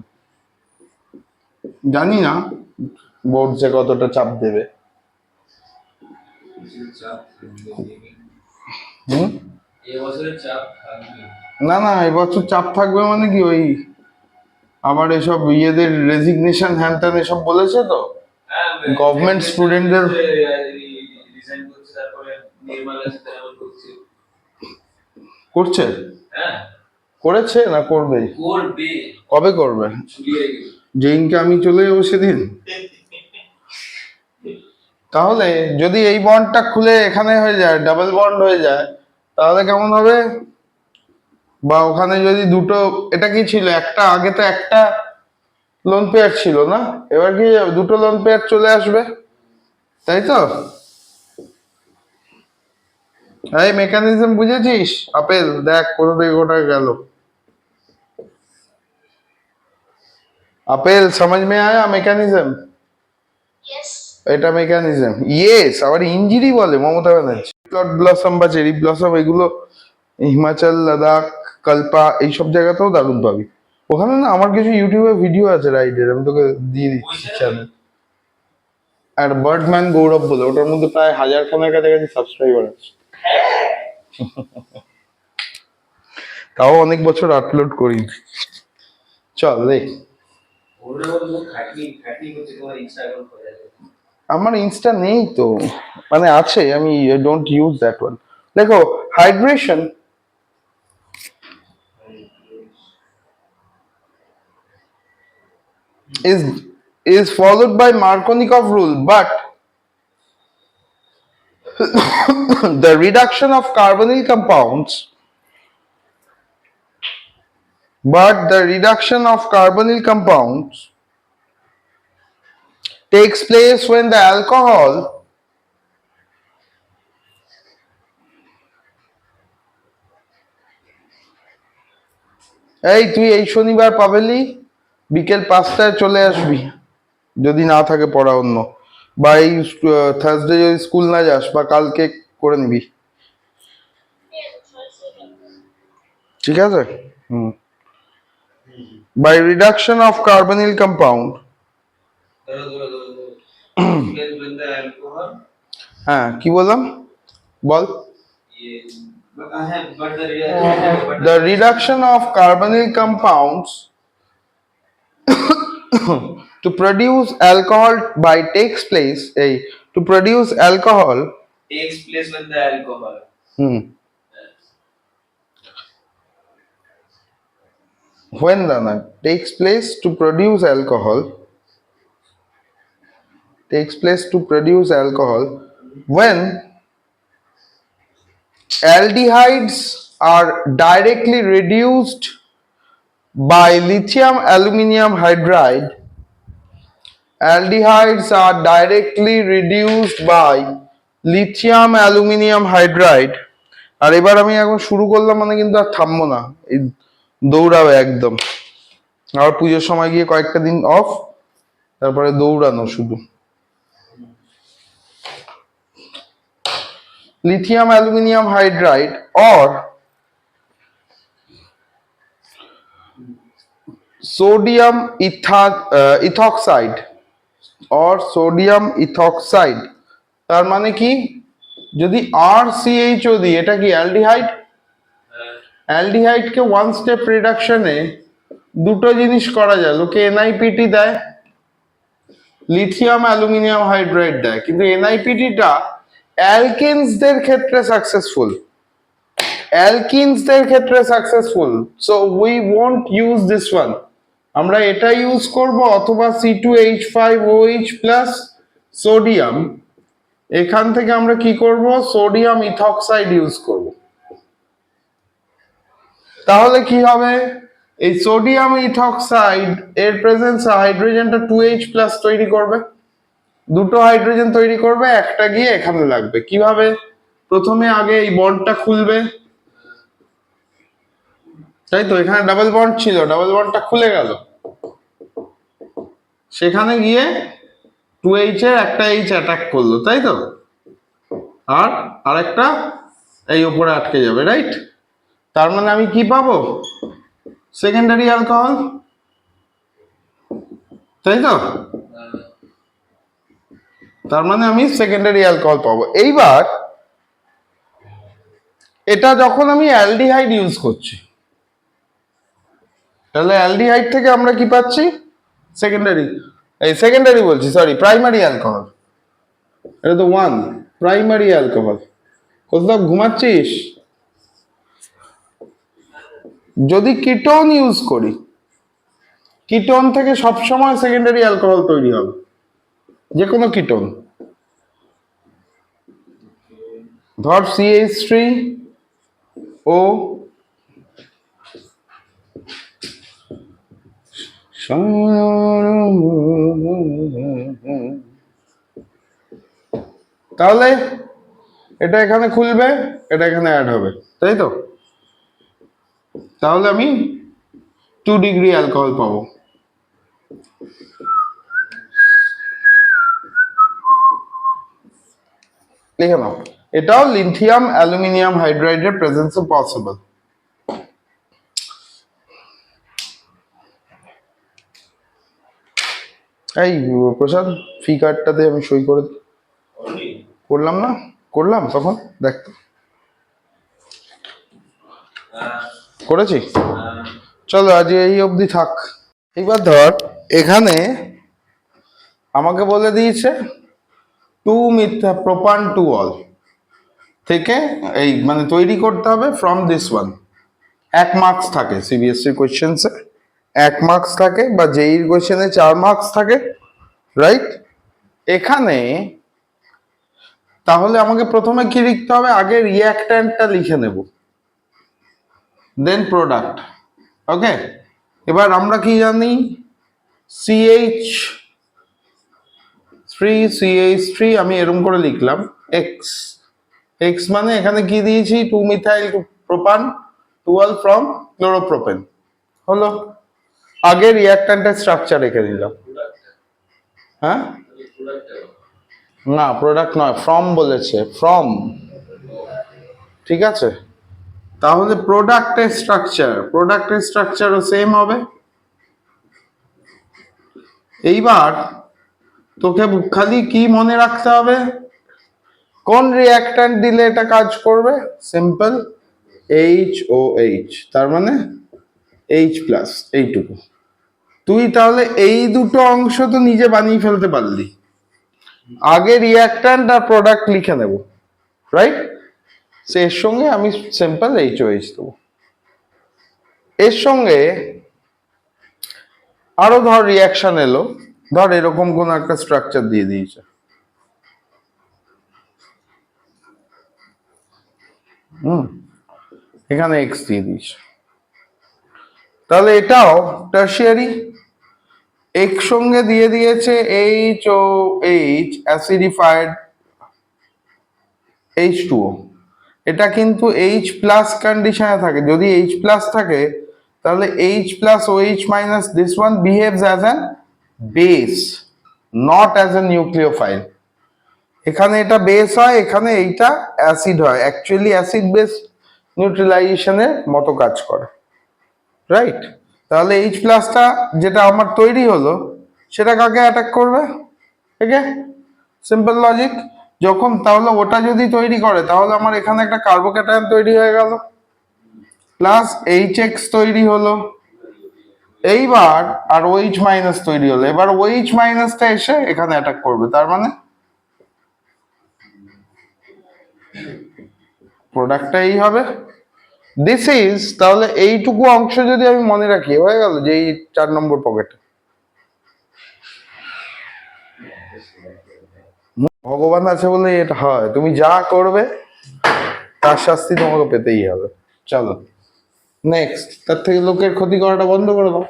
জানি না বোর্ড যে কতটা চাপ দেবে। না না, এবছর চাপ থাকবে মানে কি, ওই আবার এসব ইয়েদের রেজিগনেশন হ্যান ত্যান এসব বলেছে তো, গভর্নমেন্ট স্টুডেন্টদের করছে, করেছে না করবে? কবে করবে? যেদিনকে আমি চলে যাবো সেদিন। তাহলে যদি এই বন্ডটা খুলে এখানে হয়ে যায়, ডাবল বন্ড হয়ে যায়, তাহলে কেমন হবে? বা ওখানে যদি দুটো, এটা কি ছিল, একটা আগে তো একটা লোন পেয়ার ছিল না, এবার কি দুটো লোন পেয়ার চলে আসবে, তাই তো? এই মেকানিজম বুঝেছিস আপেল? দেখ কোথা থেকে ওটা গেল। আপেল समझ में आया মেকানিজম? Yes. এটা মেকানিজম, ইয়েস। আবার ইঞ্জিরি বলে মমতা ব্যানার্জি। প্লট ব্লসম বা চেরি ব্লসম, এগুলো হিমাচল, লাদাখ, কল্পা, এইসব জায়গাতেও দারুণ পাবি। ওখানে না আমার কিছু ইউটিউবে ভিডিও আছে রাইডের, আমি তোকে দিয়ে দিচ্ছি চ্যানেল। আর বার্ডম্যান গৌরব বলে, ওটার মধ্যে প্রায় 1000 খানের কাছাকাছি সাবস্ক্রাইবার আছে। তাও অনেক বছর আপলোড করি। চল দেখ, আমার ইনস্টা নেই তো, মানে আছে, আমি ডোন্ট ইউজ দ্যাট ওয়ান। দেখো, hydration is followed by Markovnikov rule, but the reduction of carbonyl compounds takes place when the alcohol এই তুই এই শনিবার পাবেলি বিকেল 5টায় চলে আসবি, যদি না থাকে পড়া অন্য, বা এই থার্সডে যদি স্কুল না যাস, বা কালকে করে নিবি, ঠিক আছে? হুম। By reduction of carbonyl compound, হ্যাঁ কি বললাম বল, the reduction of carbonyl compounds to produce alcohol takes place to produce alcohol takes place when the alcohol. When the takes place to produce alcohol when aldehydes are directly reduced by lithium aluminium hydride. Aldehydes are directly reduced by lithium aluminium hydride. আর এবার আমি এখন শুরু করলাম মানে কিন্তু আর থামবো না, এই দৌড়াবে একদম। আর পুজোর সময় গিয়ে কয়েকটা দিন অফ, তারপরে দৌড়ানো শুধু। Lithium aluminium hydride or sodium ethoxide তার মানে কি, যদি RCHO দিই, এটা কি অ্যালডিহাইড? অ্যালডিহাইডকে ওয়ান স্টেপ রিডাকশনে দুটো জিনিস করা যায়, লোকে NiPT দেয়, লিথিয়াম অ্যালুমিনিয়াম হাইড্রাইড দেয়, কিন্তু NiPTটা অ্যালকেনসদের ক্ষেত্রে successful, so we won't use this one. আমরা এটা ইউজ করব, অথবা C2H5OH প্লাস সোডিয়াম, এখান থেকে আমরা কি করব, সোডিয়াম ইথক্সাইড ইউজ করব। তাহলে কি হবে, এই সোডিয়াম ইথক্সাইড এর প্রেজেন্সে হাইড্রোজেনটা 2H প্লাস তৈরি করবে, দুটো হাইড্রোজেন তৈরি করবে, একটা গিয়ে এখানে লাগবে। কিভাবে, প্রথমে আগে এই বন্ডটা খুলবে, তাই তো, এখানে ডাবল বন্ড ছিল, ডাবল বন্ডটা খুলে গেল, সেখানে গিয়ে 2H এর একটা H অ্যাটাক করলো, তাই তো, আর আরেকটা এই উপরে আটকে যাবে, রাইট? তার মানে আমি কি পাবো, সেকেন্ডারি অ্যালকোহল, তাই তো, তার মানে আমি সেকেন্ডারি অ্যালকোহল পাবো। এইবার এটা যখন আমি অ্যালডিহাইড ইউজ করছি, তাহলে অ্যালডিহাইড থেকে আমরা কি পাচ্ছি, সেকেন্ডারি বলছি, সরি, প্রাইমারি অ্যালকোহল। এটা তো ওয়ান, প্রাইমারি অ্যালকোহল। কোথাও ঘুমাচ্ছিস? যদি কিটোন ইউজ করি, কিটোন থেকে সবসময় সেকেন্ডারি অ্যালকোহল তৈরি হবে, যে কোনো কিটোন। ধর CH3O, তাহলে এটা এখানে খুলবে, এটা এখানে অ্যাড হবে, তাই তো, তাহলে আমি 2 ডিগ্রি অ্যালকোহল পাবো। লিখে নাও, এটাও লিথিয়াম অ্যালুমিনিয়াম হাইড্রাইডের প্রেজেন্সে পসিবল। এই প্রসাদ, ফি কার্ডটাতে আমি সই করে করলাম না, করলাম তখন, দেখ তো করেছি? চলো আজ এই অবধি থাক। এবার ধর এখানে আমাকে বলে দিয়েছে টু মিথা প্রোপান টু অল থেকে এই মানে তৈরি করতে হবে ফ্রম দিস ওয়ান। 1 মার্কস থাকে সিবিএসসি কোয়েশ্চেন্সে, 1 মার্কস থাকে, বা জেইর কোয়েশ্চেনে 4 মার্কস থাকে, রাইট? এখানে তাহলে আমাকে প্রথমে কি লিখতে হবে, আগে রিঅ্যাক্ট্যান্টটা লিখে নেব, দেন প্রোডাক্ট। ওকে, এবার আমরা কি জানি, CH3 আমি এরকম করে লিখলাম এক্স। এক্স মানে এখানে কি দিয়েছি, 2 মিথাইল প্রোপান টুয়েলভ ফ্রম ক্লোরোপ্রোপেন। হলো, আগে রিঅ্যাক্ট্যান্টের স্ট্রাকচার রেখে দিলাম। হ্যাঁ, না প্রোডাক্ট নয়, ফ্রম বলেছে, ফ্রম। ঠিক আছে, তাহলে প্রোডাক্টের স্ট্রাকচারও সেম হবে। এইবার তোকে খালি কি মনে রাখতে হবে, কোন রিঅ্যাক্ট্যান্ট দিলে এটা কাজ করবে, সিম্পল HOH, তার মানে H প্লাস, এইটুকু। তুই তাহলে এই দুটো অংশ তো নিজে বানিয়ে ফেলতে পারলি, আগে রিঅ্যাক্ট্যান্ট আর প্রোডাক্ট লিখে নেব, রাইট? এর সঙ্গে আমি সিম্পল HOH দেবো। এর সঙ্গে আরো ধর রিয়াকশন এলো, ধর এরকম কোন একটা স্ট্রাকচার দিয়ে দিয়েছে, এখানে এক্স দিয়ে দিয়েছে, তাহলে এটাও টার্সিয়ারি। এক্স সঙ্গে দিয়ে দিয়েছে HOH অ্যাসিডিফাইড H2O। এটা কিন্তু H প্লাস কন্ডিশনে থাকে, যদি H প্লাস থাকে তাহলে H plus OH minus this one behaves as an base, not as a nucleophile. এখানে এটা বেস হয়, এখানে এইটা অ্যাসিড হয়, অ্যাকচুয়ালি অ্যাসিড বেস নিউট্রালাইজেশনের মতো কাজ করে, রাইট? তাহলে H প্লাসটা যেটা আমার তৈরি হলো সেটা কাকে অ্যাটাক করবে, ঠিক আছে? Simple logic. যখন তাহলে ওটা যদি তৈরি করে তাহলে আমার এখানে একটা কার্বোক্যাটায়ন তৈরি হয়ে গেল, প্লাস HX তৈরি হলো, এইবার আর OH মাইনাস তৈরি হলো, এবার OH মাইনাসটা এসে এখানে অ্যাটাক করবে, তার মানে প্রোডাক্টটা এই হবে। দিস ইজ, তাহলে এইটুকু অংশ যদি আমি মনে রাখি হয়ে গেল যে এই 4 নম্বর পকেটে। ভগবান আছে বলে এটা হয়, তুমি যা করবে তার শাস্তি তোমাকে পেতেই হবে। চলো নেক্সট, তার থেকে লোকের ক্ষতি করাটা বন্ধ করে দাও,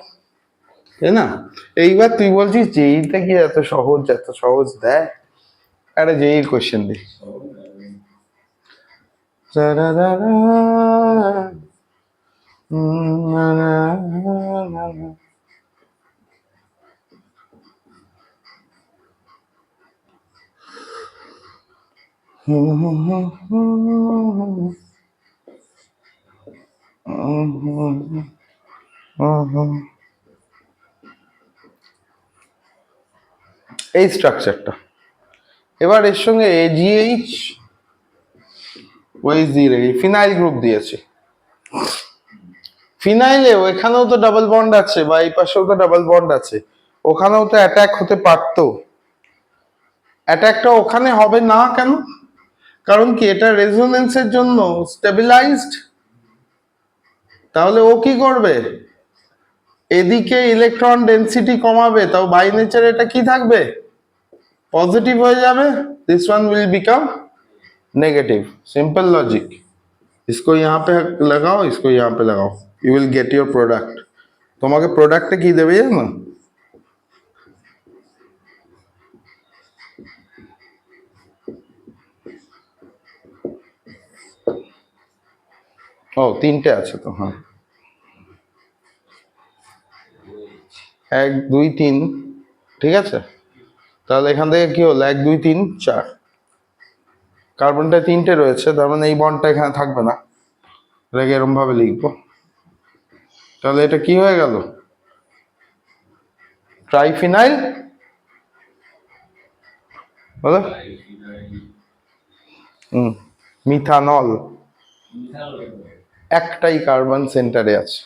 তাই না? এইবার তুই বলছিস জেইটা কি এত সহজ দেয়, আরে জেইর কোশ্চেন দি। এই স্ট্রাকচারটা, এবার এর সঙ্গে AgH OH দিয়ে রেখে ফিনাইল গ্রুপ দিয়েছে। ফিনাইলেও এখানেও তো ডাবল বন্ড আছে, বা এই পাশেও তো ডাবল বন্ড আছে, ওখানেও তো অ্যাটাক হতে পারতো। অ্যাটাকটা ওখানে হবে না কেন, কারণ কি এটা রেজোনেন্সের জন্য স্টেবিলাইজড। তাহলে ও কি করবে, এদিকে ইলেকট্রন ডেনসিটি কমাবে, তাও বাই নেচার এটা কি থাকবে, পজিটিভ হয়ে যাবে, this one will become negative. Simple logic, इसको यहाँ पे लगाओ, इसको यहाँ पे लगाओ, you will get your product. তোমাকে প্রোডাক্টে কি দেবে জানো, ও 3টে আছে তো, হ্যাঁ 1 2 3, ঠিক আছে? তাহলে এখান থেকে কি হলো 1 2 3 4, কার্বনটা 3টে রয়েছে, তার মানে এই বন্ডটা এখানে থাকবে না, এটাকে এরকম ভাবে লিখবো। তাহলে এটা কি হয়ে গেল, ট্রাইফিনাইল, বলো মিথানল। একটাই কার্বন সেন্টারে আছে,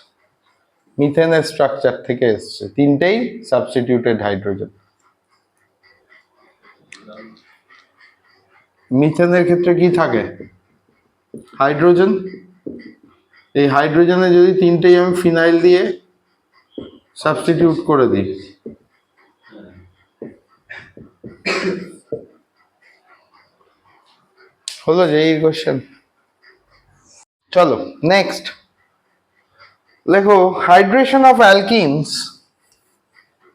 মিথেনের স্ট্রাকচার থেকে এসছে, তিনটেই সাবস্টিটিউটেড হাইড্রোজেন। মিথেনের ক্ষেত্রে কি থাকে? হাইড্রোজেন। এই হাইড্রোজেনে যদি তিনটেই আমি ফিনাইল দিয়ে সাবস্টিটিউট করে দিই, হলো যে এই কোশ্চেন। চলো নেক্সট লেখো hydration of alkenes.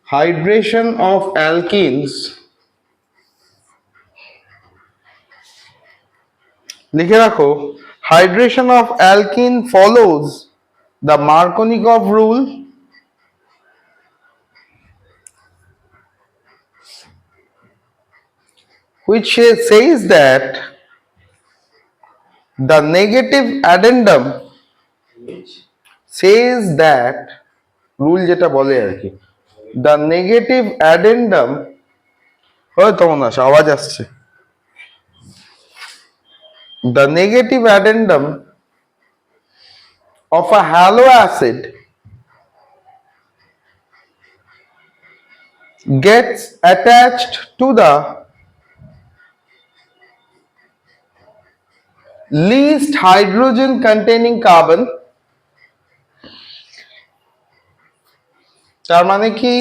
Hydration of alkenes লিখে রাখো, hydration of alkene follows the Markovnikov rule which says that the negative addendum says that rule যেটা বলে আর কি, the negative addendum, ওই তোমার আসে আওয়াজ আসছে, the negative addendum of a halo acid gets attached to the least hydrogen containing carbon। তার মানে কি,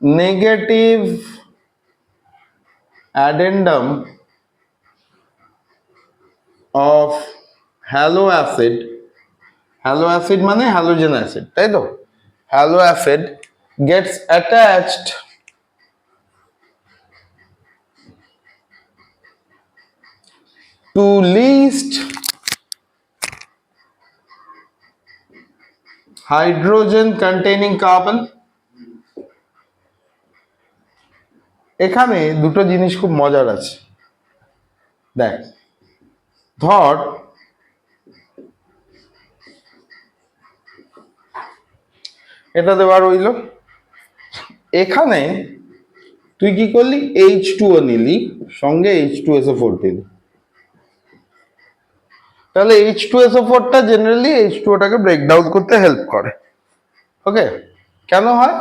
negative addendum of halo acid, halo acid মানে হ্যালোজেন অ্যাসিড, তাই তো, halo acid gets attached to least hydrogen containing carbon. এখানে দুটো জিনিস খুব মজার আছে, দেখ, ধর এটা দেওয়া রইল, এখানে তুই কি করলি, H2O নিলি, সঙ্গে H2SO4 দিলি, তাহলে H2SO4টা জেনারেলি H2Oটাকে ব্রেকডাউন করতে হেল্প করে। ওকে, কেন হয়?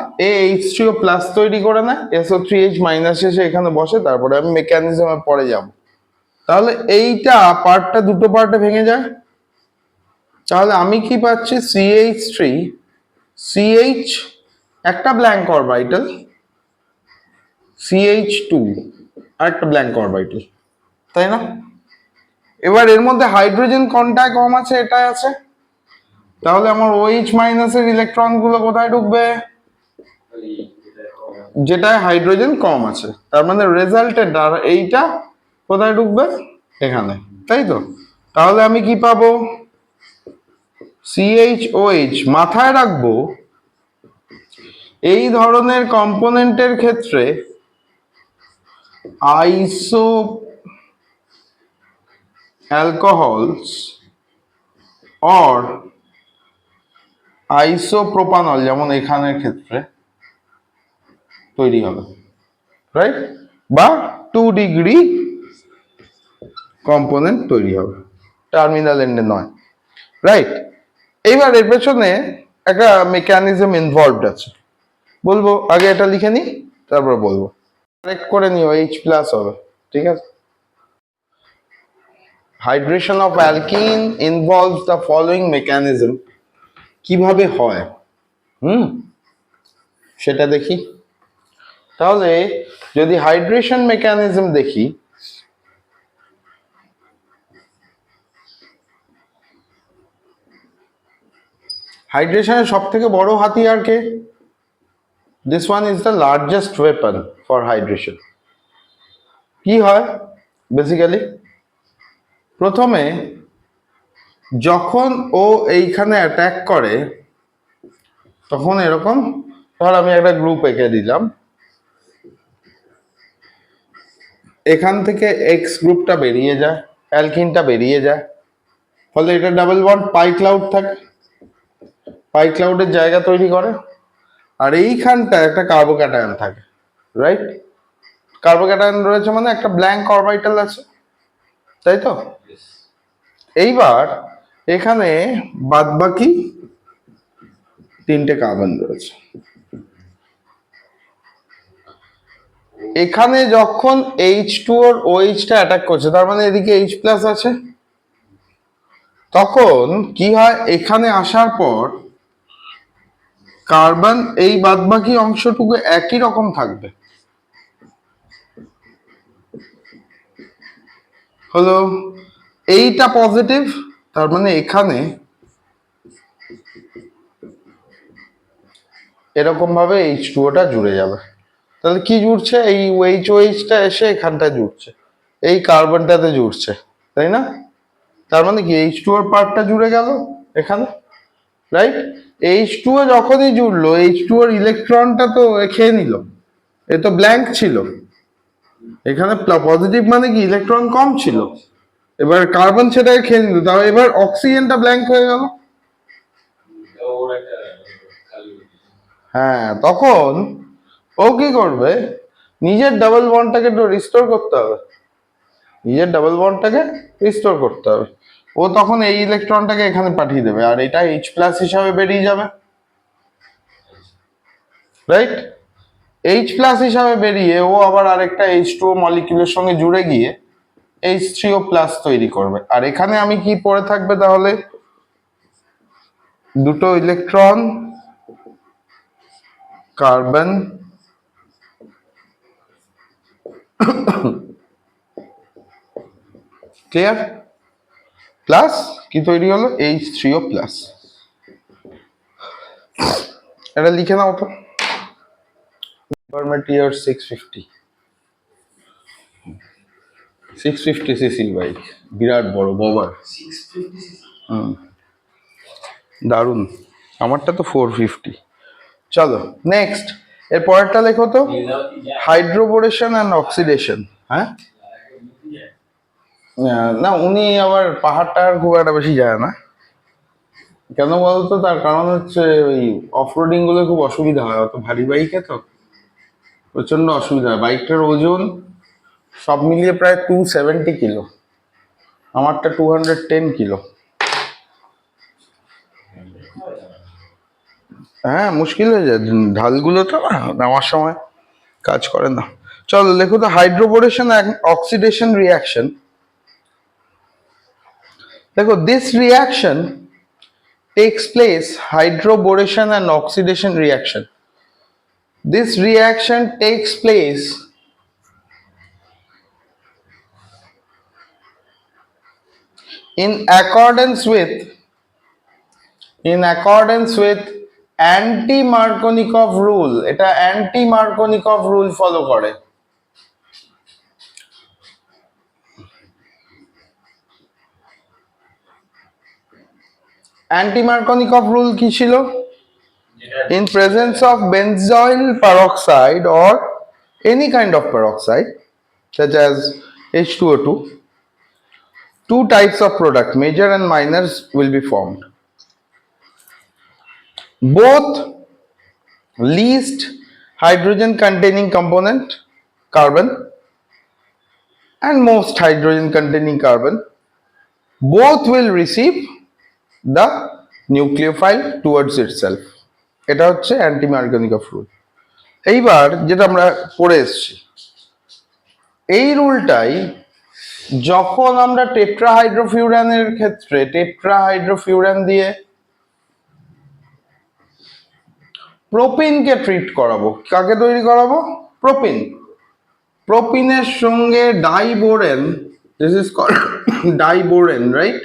H3O প্লাস তৈরি করে না, SO3H মাইনাস এসে এখানে বসে, তারপরে আমি মেকানিজমে পরে যাব। তাহলে এইটা পার্টটা দুটো পার্টে ভেঙে যায়, তাহলে আমি কি পাচ্ছি, CH3 CH একটা ব্ল্যাঙ্ক অরবিটাল, CH2 আর একটা ব্ল্যাঙ্ক অরবিটাল, তাই না? এবার এর মধ্যে হাইড্রোজেন কোনটা কম আছে, এটা আছে, তাহলে আমার OH মাইনাসের ইলেকট্রন গুলো কোথায় ঢুকবে, যেটায় হাইড্রোজেন কম আছে, তার মানে রেজাল্টের দ্বারা এইটা কোথায় ঢুকবে, এখানে, তাই তো। তাহলে আমি কি পাবো, CHOH। মাথায় রাখবো এই ধরনের কম্পোনেন্টের ক্ষেত্রে আইসো অ্যালকোহলস অর আইসোপ্রোপানল, যেমন এখানের ক্ষেত্রে তৈরি হবে, রাইট, বা 2 ডিগ্রি কম্পোনেন্ট তৈরি হবে, টার্মিনাল এন্ডে নয়, রাইট। এইবার এর পেছনে একটা মেকানিজম ইনভলভড আছে, বলবো, আগে এটা লিখে নি, তারপর বলবো, কারেক্ট করে নিও, H প্লাস হবে, ঠিক আছে। Hydration of alkyne involves the following mechanism. কিভাবে হয় সেটা দেখি। তাহলে যদি হাইড্রেশন মেকানিজম দেখি, হাইড্রেশনের সব থেকে বড় হাতিয়ার কে? This one is the largest weapon for hydration. কি হয় বেসিক্যালি, প্রথমে যখন ও এইখানে অ্যাটাক করে, তখন এরকম, ধর আমি একটা গ্রুপ এঁকে দিলাম, এখান থেকে এক্স গ্রুপটা বেরিয়ে যায়, অ্যালকিনটা বেরিয়ে যায়, ফলে এটা ডাবল বন্ড পাই ক্লাউড থাকে, পাই ক্লাউডের জায়গা তৈরি করে, আর এইখানটা একটা কার্বোক্যাটায়ন থাকে, রাইট। কার্বোক্যাটায়ন রয়েছে মানে একটা ব্ল্যাঙ্ক অরবিটাল আছে, তাই তো। এইবার এখানে বাদবাকি 3টে কার্বন রয়েছে। এখানে যখন H2 ওর OH টা অ্যাটাক করছে, তার মানে এদিকে H প্লাস আছে, তখন কি হয় এখানে আসার পর কার্বন এই বাদবাকি অংশটুকু একই রকম থাকবে। হলো এইটা পজিটিভ, তার মানে এখানে এরকম ভাবে H2O টা জুড়ে যাবে। তাহলে কি জুড়ছে, এই OH টা এসে এখানটা জুড়ছে, এই কার্বনটাতে জুড়ছে, তাই না? তার মানে কি H2O এর পার্টটা জুড়ে গেল এখানে, রাইট? H2O যখনই জুড়লো, H2O এর ইলেকট্রনটা তো খেয়ে নিল, এ তো ব্ল্যাঙ্ক ছিল, এখানে পজিটিভ মানে কি ইলেকট্রন কম ছিল, এবার কার্বন সেটাকে খেয়ে নিল, তাও এবার অক্সিজেনটা ব্ল্যাঙ্ক হয়ে গেল। ওর একটা খালি হ্যাঁ, তখন ও কি করবে, নিজের ডাবল বন্ডটাকে একটু রিস্টোর করতে হবে, নিজের ডাবল বন্ডটাকে রিস্টোর করতে হবে। ও তখন এই ইলেকট্রনটাকে এখানে পাঠিয়ে দেবে, আর এটা H প্লাস হিসাবে বেরিয়ে যাবে, রাইট? H প্লাস হিসাবে বেরিয়ে ও আবার আরেকটা H2O মলিকিউলের সঙ্গে জুড়ে গিয়ে H3O প্লাস তৈরি করবে। আর এখানে আমি কি পড়ে থাকবে তাহলে, দুটো ইলেকট্রন, কার্বন ক্লিয়ার, প্লাস কি তৈরি হলো, H3O প্লাস। এটা লিখে নাও তো, Permeteer 650 সিসি বাইক, বিরাট বড় বোবার। 650 দারুণ, আমারটা তো 450। চলো নেক্সট, এর পরেরটা লেখো তো, হাইড্রোবোরেশন অ্যান্ড অক্সিডেশন। হ্যাঁ, না উনি আবার পাহাড়টা খুব একটা বেশি যায় না, কেন বলতো, তার কারণ হচ্ছে ওই অফরোডিং গুলো খুব অসুবিধা হয়, অত ভারী বাইকে তো প্রচন্ড অসুবিধা হয়। বাইকটার ওজন সব মিলিয়ে প্রায় 270 কিলো, আমারটা 210 কিলো। হ্যাঁ, মুশকিল হয়ে যায়, ঢালগুলো তো না নামার সময় কাজ করে না। চলো লেখো তো, হাইড্রোবোরেশন অ্যান্ড অক্সিডেশন রিয়াকশন। দেখো, this reaction takes place, hydroboration and oxidation reaction. This reaction takes place in accordance with anti-Markovnikov rule. এটা anti-Markovnikov rule ফলো করে। anti-Markovnikov rule কি ছিল? In presence of benzoyl peroxide or any kind of peroxide such as H2O2, two types of product, major and minors, will be formed. Both least hydrogen containing component, carbon, and most hydrogen containing carbon, both will receive the nucleophile towards itself. এটা হচ্ছে anti-Markovnikov rule। এইবার যেটা আমরা পড়ে এসেছি, এই রুলটাই যখন আমরা টেট্রাহাইড্রোফিউরানের ক্ষেত্রে টেট্রাহাইড্রোফিউরান দিয়ে প্রোপিনকে ট্রিট করাবো, কাকে তৈরি করাবো, প্রোপিন। প্রোপিনের সঙ্গে diborane, this is called diborane, right?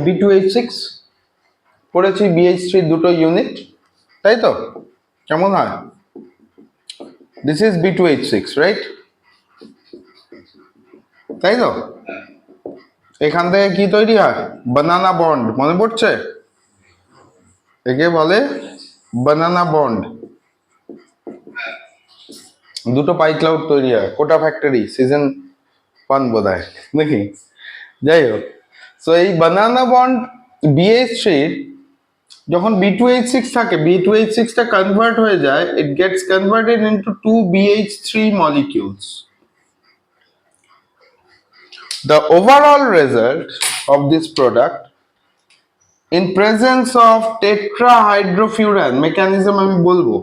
B2H6 পড়েছি, BH3 দুটো ইউনিট, তাই তো? কেমন হয়? This is B2H6, right? তাই তো? এখান থেকে কি তৈরি হয়, বানানা বন্ড, মনে পড়ছে? একে বলে বানানা বন্ড। দুটো পাই ক্লাউড তৈরি হয়, কোটা ফ্যাক্টরি সিজন 1 বোধ হয় নাকি, যাই হোক। সো এই বানানা বন্ড BH3 যখন B2H6 থাকে, B2H6 টা কনভার্ট হয়ে যায়, it gets converted into 2 BH3 molecules. The overall result of this product in presence of tetrahydrofuran mechanism আমি বলবো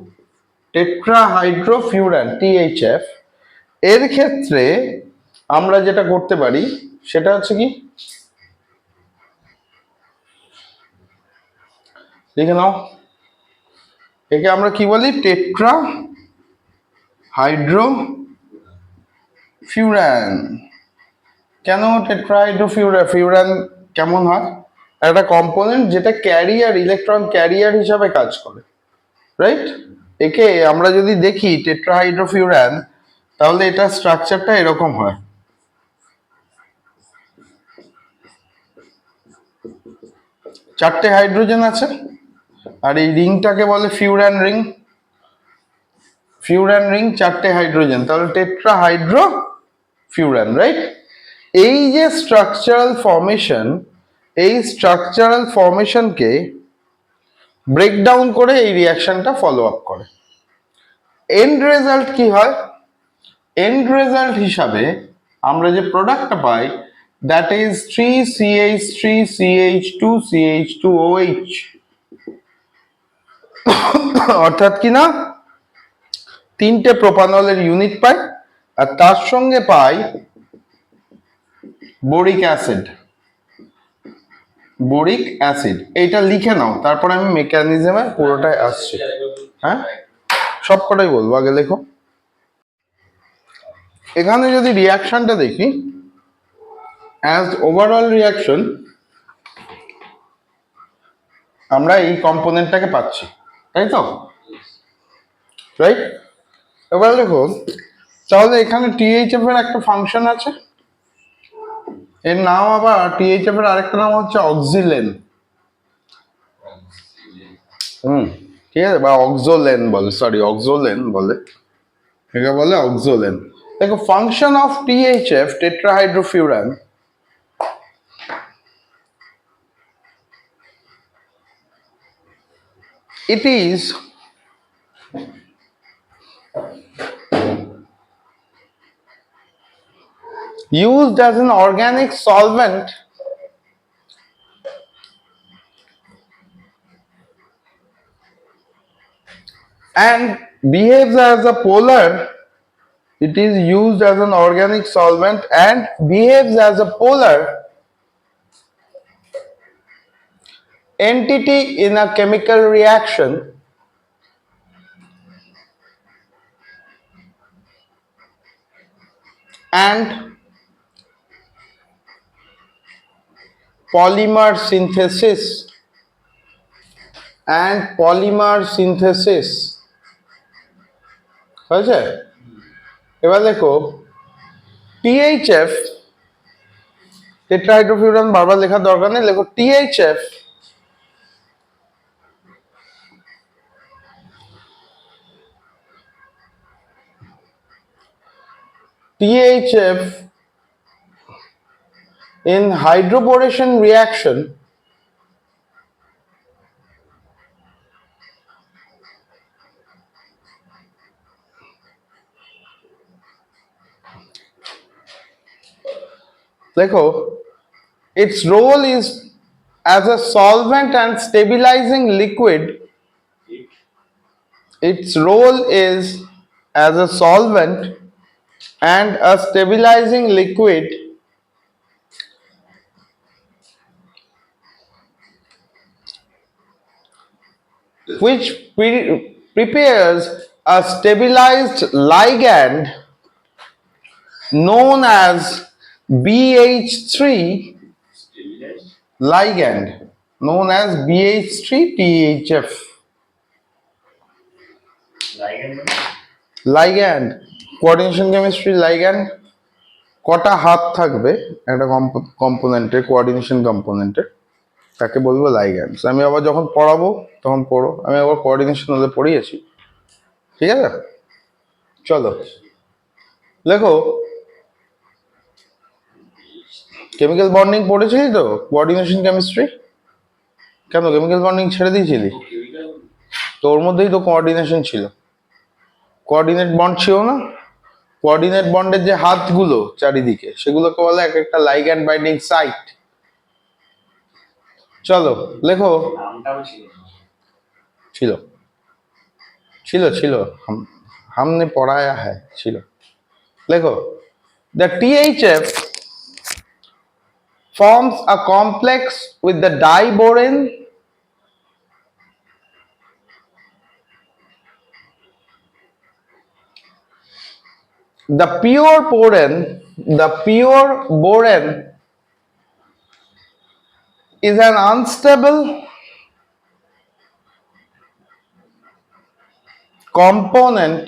tetrahydrofuran THF এর ক্ষেত্রে আমরা যেটা করতে পারি সেটা হচ্ছে কি লিখে নাও একে আমরা কি বলি টেট্রাহাইড্রোফিউরান কেন টেট্রাহাইড্রোফিউরান কেমন হয় একটা কম্পোনেন্ট যেটা ক্যারিয়ার ইলেকট্রন ক্যারিয়ার হিসাবে কাজ করে রাইট একে আমরা যদি দেখি টেট্রাহাইড্রোফিউরান তাহলে এটা স্ট্রাকচারটা এরকম হয় চারটে হাইড্রোজেন আছে আর এই রিংটাকে বলে ফিউরান রিং চারটে হাইড্রোজেন তাহলে টেট্রাহাইড্রোফিউরান রাইট এই যে স্ট্রাকচারাল ফর্মেশনকে ব্রেকডাউন করে এই রিঅ্যাকশনটা ফলো আপ করে এন্ড রেজাল্ট কি হয় এন্ড রেজাল্ট হিসাবে আমরা যে প্রোডাক্টটা পাই দ্যাট ইজ 3CH3CH2CH2OH অর্থাৎ কি না তিনটে প্রোপানলের ইউনিট পাই আর তার সঙ্গে পাই বোরিক অ্যাসিড এইটা লিখে নাও তারপর আমি মেকানিজমে পুরোটাই আসছি হ্যাঁ সবকটাই বলবো আগে লেখো এখানে যদি রিঅ্যাকশনটা দেখি অ্যাজ ওভারঅল রিঅ্যাকশন আমরা এই কম্পোনেন্টটাকে পাচ্ছি তাই তো রাইট এবার দেখো তাহলে এখানে টিএইচএফ এর একটা ফাংশন আছে এর নাম আবার টিএইচএফ এর আরেকটা নাম হচ্ছে অক্সিলেন ঠিক আছে বা অক্সোলেন বলে একে বলে অক্সোলেন দেখো function of THF tetrahydrofuran it is used as an organic solvent and behaves as a polar it is used as an organic solvent and behaves as a polar entity in a chemical reaction and polymer synthesis হয়েছে এবার দেখো টিএইচএফ টেট্রাহাইড্রোফিউরান বারবার লেখার দরকার নেই লেখো টিএইচএফ in hydroboration reaction দেখো its role is as a solvent and stabilizing liquid its role is as a solvent and a stabilizing liquid which prepares a stabilized ligand known as BH3 THF ligand coordination chemistry ligand কটা হাত থাকবে একটা কম্পোনেন্টে কোঅর্ডিনেশন কম্পোনেন্টে তাকে বলবো লাইগ্যান্ডস আমি আবার যখন পড়াবো তখন পড়ো আমি আবার কোঅর্ডিনেশন হলে পড়িয়েছি ঠিক আছে চলো দেখো কেমিক্যাল বন্ডিং পড়েছিলি তো কোঅর্ডিনেশন কেমিস্ট্রি কেন কেমিক্যাল বন্ডিং ছেড়ে দিয়েছিলি তো ওর মধ্যেই তো কোঅর্ডিনেশন ছিল কোঅর্ডিনেট বন্ড ছিল না কোঅর্ডিনেট বন্ডের যে হাতগুলো চারিদিকে সেগুলোকে বলে এক একটা লাইগ্যান্ড বাইন্ডিং সাইট। চলো লেখো। নামটাও ছিল না। ছিল ছিল ছিল हमने पढ़ाया है ছিল। লেখো, the THF forms a complex with the diborane the pure boron is an unstable component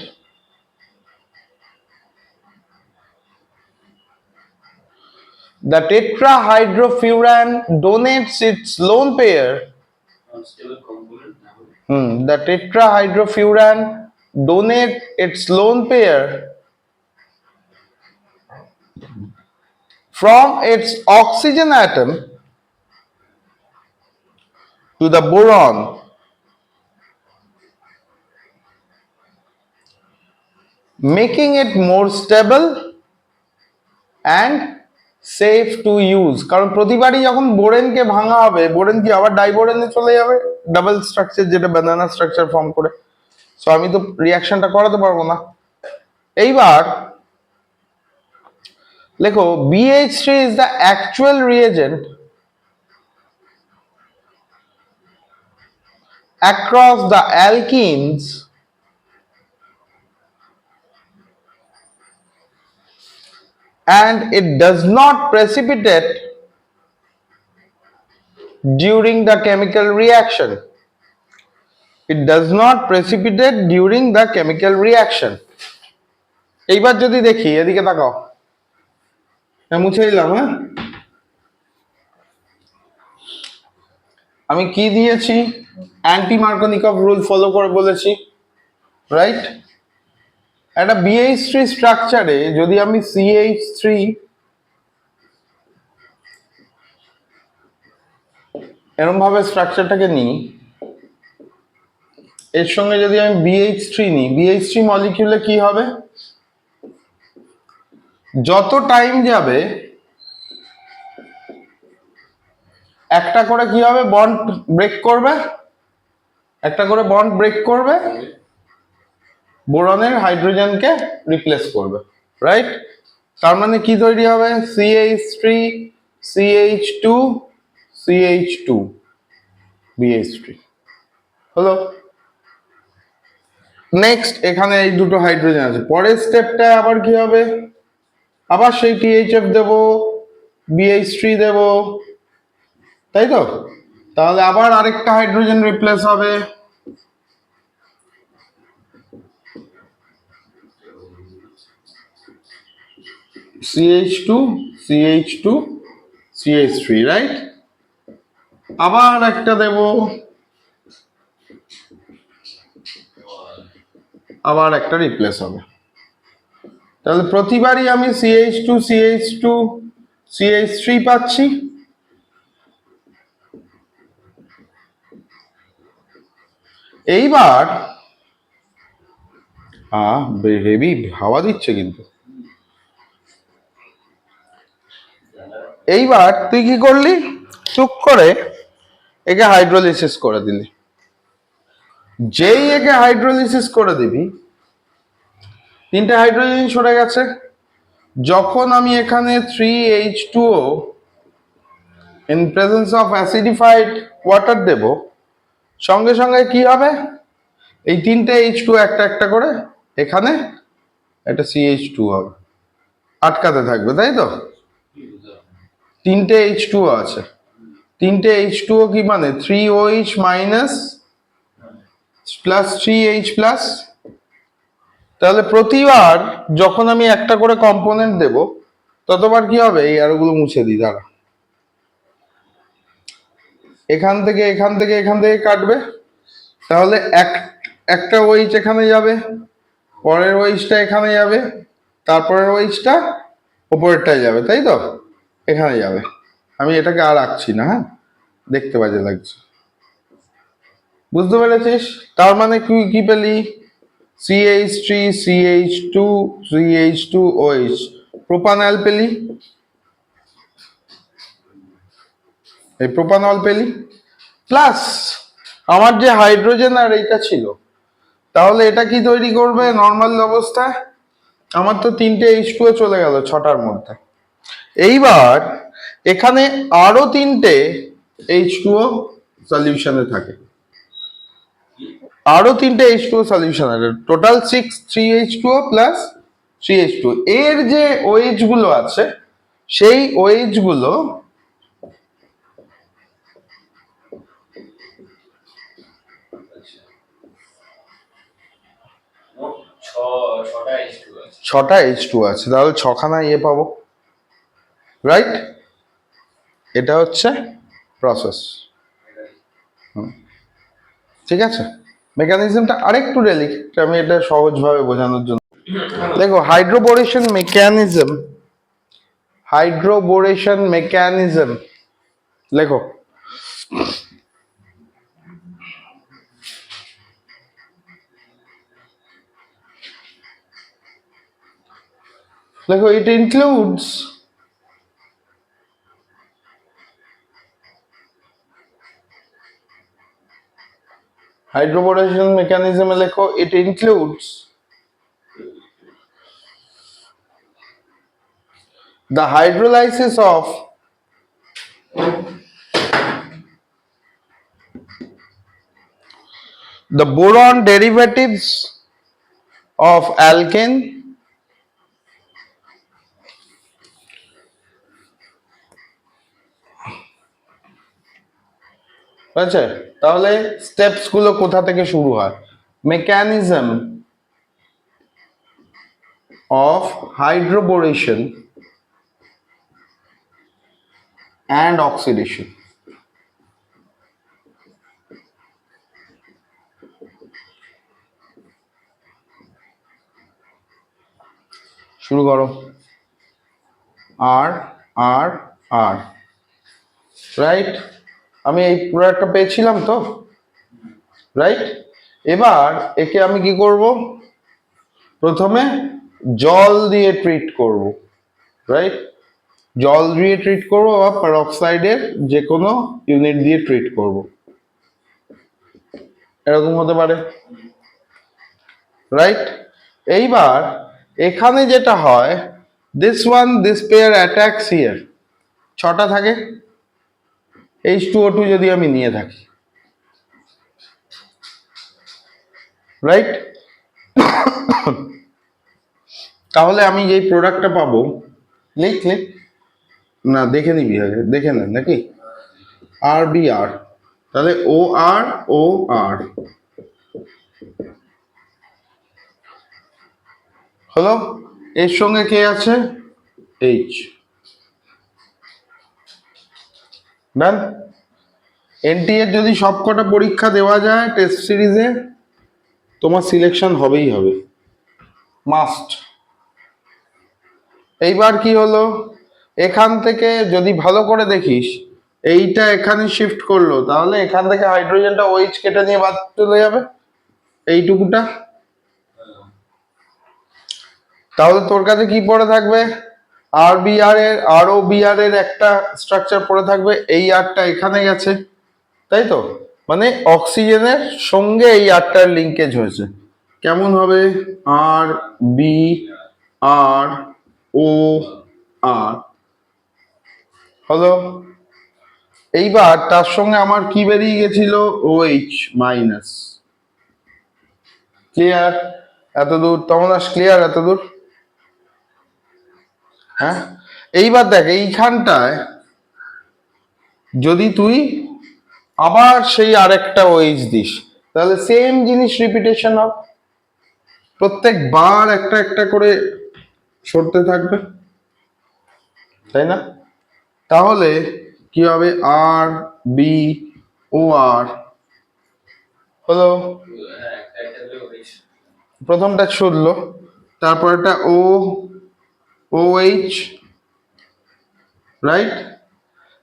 the tetrahydrofuran donates its lone pair Unstable component না হলে the tetrahydrofuran donate its lone pair from its oxygen atom to the boron, making it more stable and safe to use। কারণ প্রতিবারই যখন বোরেনকে ভাঙা হবে, বোরেন কি আবার ডাইবোরেনে চলে যাবে, ডাবল স্ট্রাকচার যেটা ব্যানানা স্ট্রাকচার ফর্ম করে। সো আমি তো রিয়াকশনটা করাতে পারবো না। এইবার লেখো, BH3 is the actual reagent across the alkenes and it does not precipitate during the chemical reaction. It does not precipitate during the chemical reaction. এইবার যদি দেখি, এদিকে তাকাও, মুছে দিলাম। হ্যাঁ, আমি কি দিয়েছি? অ্যান্টি মার্কোনিকভ রুল ফলো করে বলেছি, রাইট? একটা BH3 স্ট্রাকচারে যদি আমি CH3 এরকম ভাবে স্ট্রাকচারটাকে নিই, এর সঙ্গে যদি আমি BH3 নিই, BH3 মলিকিউলে কি হবে? যত টাইম যাবে একটা করে কি হবে? বন্ড ব্রেক করবে, একটা করে বন্ড ব্রেক করবে, বোরনের হাইড্রোজেনকে রিপ্লেস করবে, রাইট? তার মানে কি তৈরি হবে? CH3 CH2 CH2 BH3 হলো। নেক্সট এখানে এই দুটো হাইড্রোজেন আছে, পরের স্টেপটায় আবার কি হবে? আবার সেই THF দেব, BH3 দেব, তাই তো? তাহলে আবার আরেকটা হাইড্রোজেন রিপ্লেস হবে, CH2 CH2 CH3, রাইট? আবার একটা দেব, আবার একটা রিপ্লেস হবে। তাহলে প্রতিবারই আমি CH2 CH2 CH3 পাচ্ছি। এইবার হেভি হাওয়া দিচ্ছে কিন্তু। এইবার তুই কি করলি? চুপ করে একে হাইড্রোলিসিস করে দিলি। যেই একে হাইড্রোলিসিস করে দিবি, তিনটে হাইড্রোজেন সরে গেছে। যখন আমি এখানে 3H2O in presence of acidified water দেব, সঙ্গে সঙ্গে কি হবে? এই তিনটে H2 একটা একটা করে এখানে একটা CH2 হবে, আটকাতে থাকবে, তাই তো? তিনটে H2O আছে, তিনটে H2O কি মানে 3OH minus plus 3H plus. তাহলে প্রতিবার যখন আমি একটা করে কম্পোনেন্ট দেব, ততবার কি হবে? এই আরোগুলো মুছে দিই, দাঁড়া। এখান থেকে এখান থেকে এখান থেকে কাটবে, তাহলে একটা ওইচ এখানে যাবে, পরের ওইচটা এখানে যাবে, তারপরের ওইচটা ওপরেরটায় যাবে, তাই তো? এখানে যাবে। আমি এটাকে আর আঁকছি না, হ্যাঁ, দেখতে বাজে লাগছে। বুঝতে পেরেছিস? তার মানে কি কি পেলি? CH3 CH2 CH2OH, প্রোপানল পেলি, এই প্রোপানল পেলি, প্লাস আমার যে হাইড্রোজেন আর এইটা ছিল, তাহলে এটা কি তৈরি করবে নর্মাল অবস্থায়? আমার তো তিনটে H2O চলে গেল ছটার মধ্যে। এইবার এখানে আরো তিনটে H2O সলিউশনে থাকে, আরো তিনটে H2O সলিউশন আছে, টোটাল 6 3H2O প্লাস 3H2O। এর যে OH গুলো আছে সেই OH গুলো আচ্ছা মোট ছটা H2 আছে। ছটা H2O আছে, তাহলে ছখানা ইয়ে পাবো, রাইট? এটা হচ্ছে প্রসেস, ঠিক আছে? মেকানিজমটা আরেকটু ডেলিকেট, আমি এটা সহজভাবে বোঝানোর জন্য দেখো, হাইড্রোবোরেশন মেকানিজম লেখো। লেখো, it includes hydroboration mechanism এ লেখো, it includes the hydrolysis of the boron derivatives of alkane আচ্ছা, তাহলে স্টেপস গুলো কোথা থেকে শুরু হয়? Mechanism of hydroboration and oxidation. শুরু করো। আর আর আর, রাইট? আমি এই পুরো একটা পেয়েছিলাম তো, রাইট? এবার একে আমি কি করব? প্রথমে জল দিয়ে ট্রিট করব, রাইট? জল দিয়ে ট্রিট করব বা পেরক্সাইডের যে কোনো ইউনিট দিয়ে ট্রিট করব, এরকম হতে পারে, রাইট? এইবার এখানে যেটা হয়, this pair attacks here, ছটা থাকে H2O2 যদি আমি নিয়ে থাকি, রাইট? তাহলে আমি যেই প্রোডাক্টটা পাবো, লিখ না, দেখে নিবি আগে, দেখে নেন নাকি, RBR, তাহলে OR হলো, এর সঙ্গে কে আছে? H, ডান। NT এর যদি সবকটা পরীক্ষা দেওয়া যায় টেস্ট সিরিজে, তোমার সিলেকশন হবেই হবে, মাস্ট। এইবার কি হলো, এখান থেকে যদি ভালো করে দেখিস, এইটা এখানে শিফট করলো, তাহলে এখান থেকে হাইড্রোজেনটা OH কেটে নিয়ে বাদ চলে যাবে এইটুকুটা, তাহলে তোর কাছে কি পড়ে থাকবে? ROBR এর একটা স্ট্রাকচার পড়ে থাকবে, এই আরটা এখানে গেছে, তাই তো? মানে অক্সিজেনের সঙ্গে এই আরটার লিঙ্কেজ হয়েছে, কেমন হবে? RBROR হলো। এইবার তার সঙ্গে আমার কি বেরিয়ে গেছিল? OH minus. ক্লিয়ার এতদূর? তমনাস ক্লিয়ার এতদূর? হ্যাঁ। এইবার দেখ, এইখানটায় যদি তুই আবার সেই আরেকটা OH দিস, তাহলে সেম জিনিস রিপিটেশন হবে, প্রত্যেকবার একটা একটা করে সরতে থাকবে, তাই না? তাহলে কি হবে? RBOR হলো, প্রথমটা ছুটলো, তারপর একটা OH, রাইট?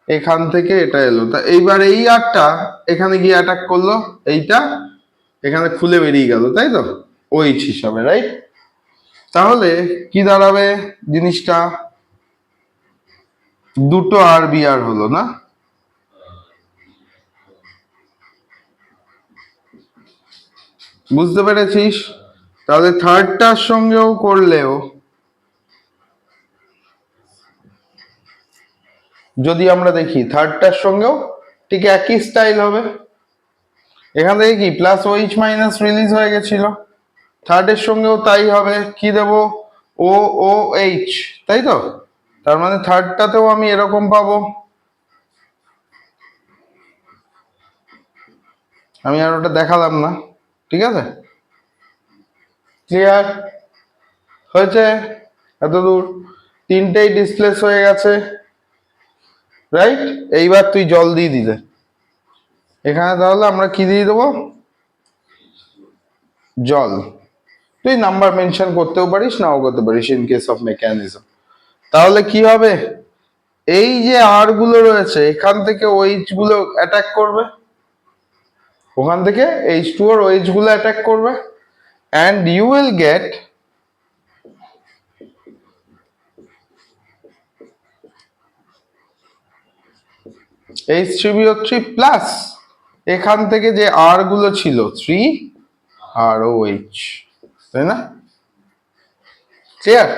এখান থেকে এটা এলো, তা এইবার এই আরটা এখানে গিয়ে অ্যাটাক করলো, এইটা এখানে খুলে বেরিয়ে গেল, তাই তো? OH হিসাবে, রাইট? তাহলে কি দাঁড়াবে জিনিসটা? দুটো RBr হলো না? বুঝতে পেরেছিস? তাহলে থার্ডটার সঙ্গেও করলেও যদি আমরা দেখি থার্ডটার সঙ্গেও ঠিক একই স্টাইল হবে। এখান থেকে কি প্লাস OH মাইনাস রিলিজ হয়ে গেছিল, থার্ডের সঙ্গেও তাই হবে। কি দেব? OOH, তাই তো? তার মানে থার্ডটাতেও আমি এরকম পাবো। আমি আর ওটা দেখালাম না, ঠিক আছে? ক্লিয়ার হয়েছে এতদূর? তিনটেই ডিসপ্লেস হয়ে গেছে, রাইট? এইবার তুই জল দিয়ে দিলে এখানে, তাহলে আমরা কি দিয়ে দেবো? জল। তুই নাম্বার মেনশন করতেও পারিস, নাও করতে পারিস ইন কেস অফ মেকানিজম। তাহলে কি হবে? এই যে আর গুলো রয়েছে এখান থেকে OH গুলো অ্যাটাক করবে, ওখান থেকে H2 আর OH গুলো অ্যাটাক করবে, and you will get H3BO3 plus এখান থেকে যে আর গুলো ছিল 3ROH, তাই না? ক্লিয়ার?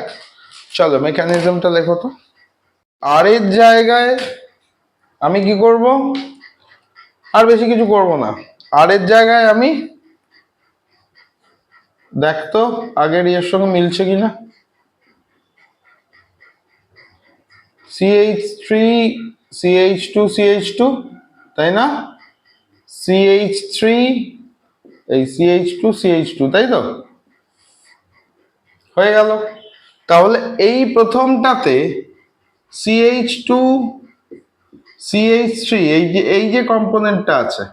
চলো মেকানিজমটা লেখো তো। আর এর জায়গায় আমি কি করব? আর বেশি কিছু করব না। আর এর জায়গায় আমি দেখতো আগের ইয়ের সঙ্গে মিলছে কিনা। CH3 CH2 CH2, তাই না? CH3 এই CH2 CH2, তাই তো? হয়ে গেল। তাহলে এই প্রথমটাতে CH2 CH3 এই যে কম্পোনেন্টটা আছে,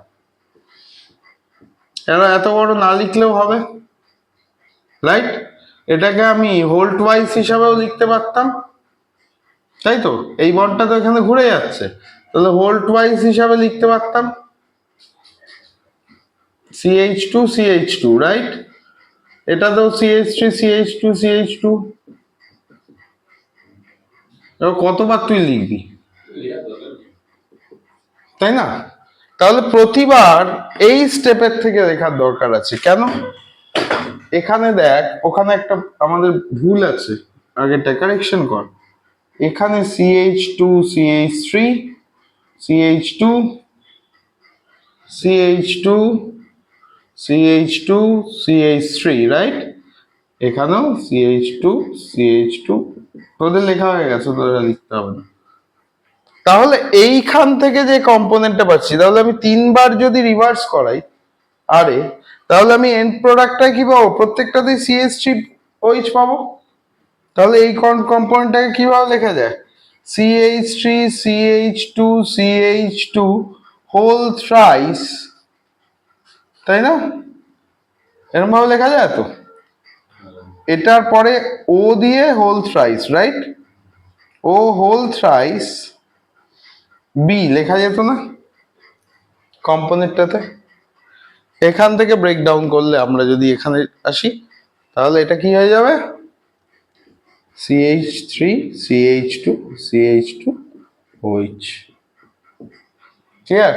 এরা এত বড় না লিখলেও হবে, রাইট? এটাকে আমি হোল্ট ওয়াইজ হিসাবেও লিখতে পারতাম, তাই তো? এই বন্ডটা তো এখানে ঘুরে যাচ্ছে, তাহলে হোল্ট ওয়াইজ হিসাবে লিখতে পারতাম CH2 CH2, রাইট? এটাতেও CH3 CH2 CH2। এবার কতবার তুই লিখবি, তাই না? তাহলে প্রতিবার এই স্টেপের থেকে লেখার দরকার আছে কেন? এখানে দেখ, ওখানে একটা আমাদের ভুল আছে, আগেরটা কারেকশন কর। এখানে CH2 CH3 CH2 CH2 CH2 CH3, right? এখানেও CH2 CH2, তোদের লেখা হয়ে গেছে, তোদের লিখতে হবে না। তাহলে এইখান থেকে যে কম্পোনেন্টটা পাচ্ছি, তাহলে আমি তিনবার যদি রিভার্স করাই আরে, তাহলে আমি এন্ড প্রোডাক্টটা কি পাবো? প্রত্যেকটাতেই CH3OH পাবো। তাহলে এই কম্পোনেন্টটাকে কিভাবে লেখা যায়? CH3 CH2 CH2 whole thrice, তাই না? এরকম ভাবে লেখা যায় তো? এটার পরে ও দিয়ে হোল থ্রাইস, রাইট? ও হোল থ্রাইস বি লেখা যেত না কম্পোনেন্টটাতে? এখান থেকে ব্রেকডাউন করলে আমরা যদি এখানে আসি, তাহলে এটা কি হয়ে যাবে? CH3 CH2 CH2OH। ক্লিয়ার?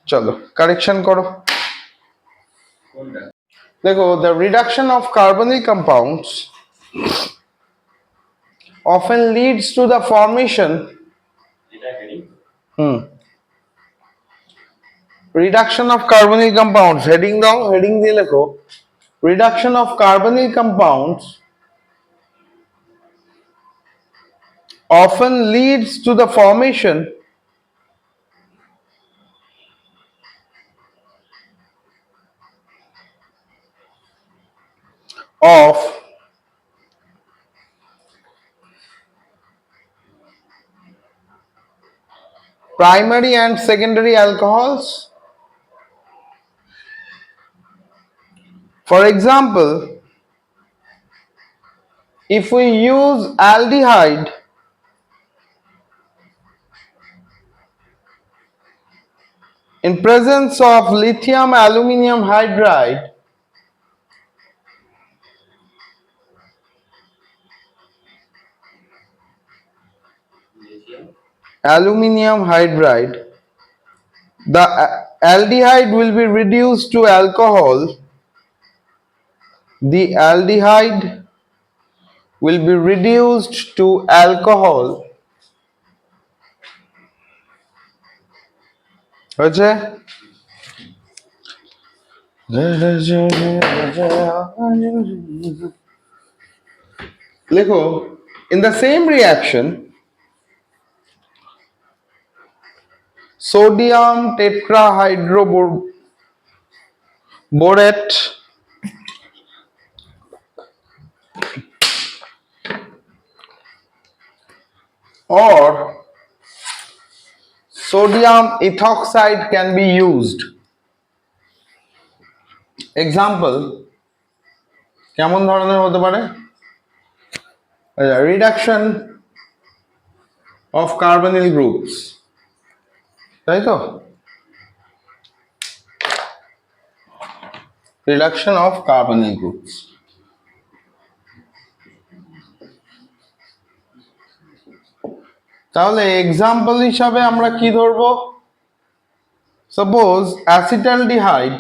চলো কারেকশন করো। দেখো, the reduction of carbonyl compounds often leads to the formation reduction of carbonyl compounds, heading দাও, হেডিং দিয়ে লেখো reduction of carbonyl compounds often leads to the formation of primary and secondary alcohols. For example, if we use aldehyde in presence of lithium aluminium hydride, aluminium hydride, the aldehyde will be reduced to alcohol. The aldehyde will be reduced to alcohol. হয়েছে? লেখো, in the same reaction sodium tetrahydroborate or sodium ethoxide can be used. Example কেমন ধরনের হতে পারে? Reduction of carbonyl groups, তাই তো? Reduction of carbonyl groups. তাহলে এক্সাম্পল হিসাবে আমরা কি ধরবো? Suppose acetaldehyde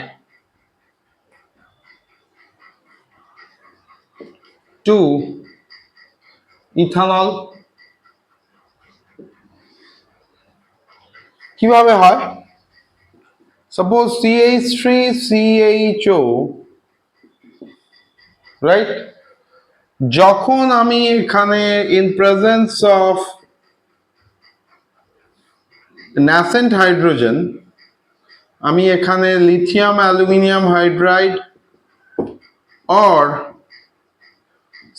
to ethanol. কিভাবে হয়? Suppose CH3CHO, right? যখন আমি এখানে in presence of nascent hydrogen আমি এখানে lithium aluminium hydride or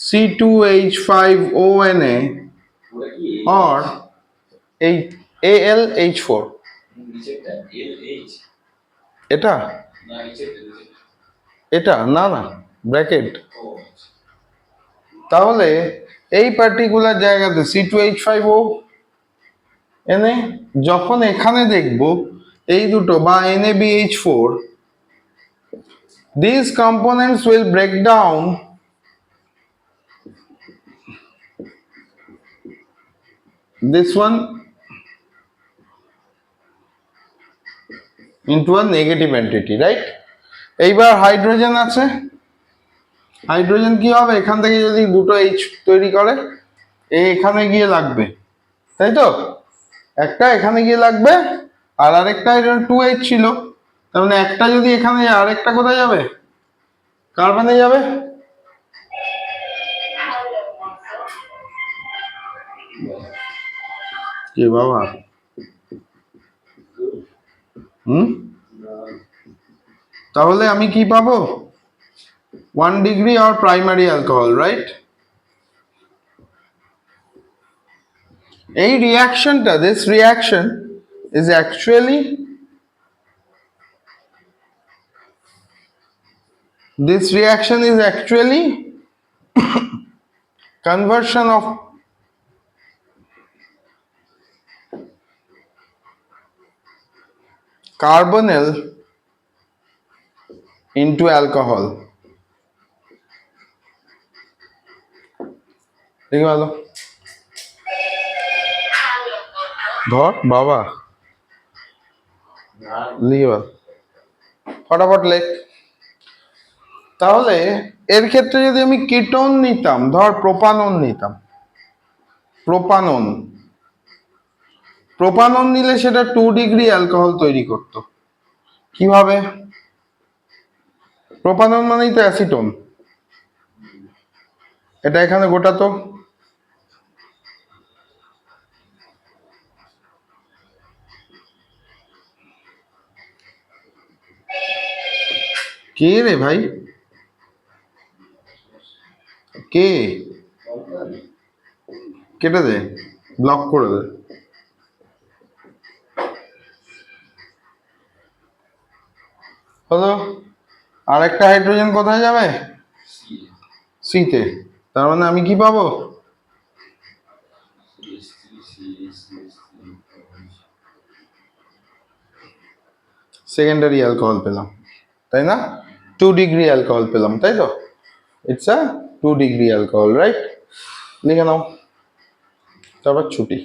C2H5ONA or AlH4, এটা এটা না না ব্র্যাকেট। তাহলে এই পার্টিকুলার জায়গাতে C2H5ONA যখন এখানে দেখব এই দুটো বা NaBH4, these components will break down this one into a negative entity, right? এইবার হাইড্রোজেন আছে, হাইড্রোজেন কি হবে? এখান থেকে যদি দুটো H তৈরি করে এখানে গিয়ে লাগবে, তাই তো? একটা এখানে গিয়ে লাগবে আর আরেকটা 2H ছিল, তার মানে একটা যদি এখানে যায় আরেকটা কোথায় যাবে? কার্বনে যাবে। কি বাবা? তাহলে আমি কি পাবো? 1 degree or primary alcohol, right? এই রিঅ্যাকশনটা, this reaction is actually conversion of carbonyl into alcohol. ঠিক ভালো ধর বাবা, লিভার ফটাফট লেখ। তাহলে এর ক্ষেত্রে যদি আমি কিটোন নিতাম, ধর প্রোপানন নিতাম, প্রোপানন নিলে সেটা 2 ডিগ্রি অ্যালকোহল তৈরি করত। কিভাবে? প্রোপানন মানেই তো অ্যাসিটোন। এটা এখানে গোটাতো, কে রে ভাই? কে? কেটে দে, ব্লক করে দে। হলো, আর একটা হাইড্রোজেন কোথায় যাবে? সিতে। তার মানে আমি কি পাবো? সেকেন্ডারি অ্যালকোহল পেলাম, তাই না? 2 ডিগ্রি অ্যালকোহল পেলাম, তাই তো? It's a 2 degree alcohol, right? লিখে নাও, তারপর ছুটি।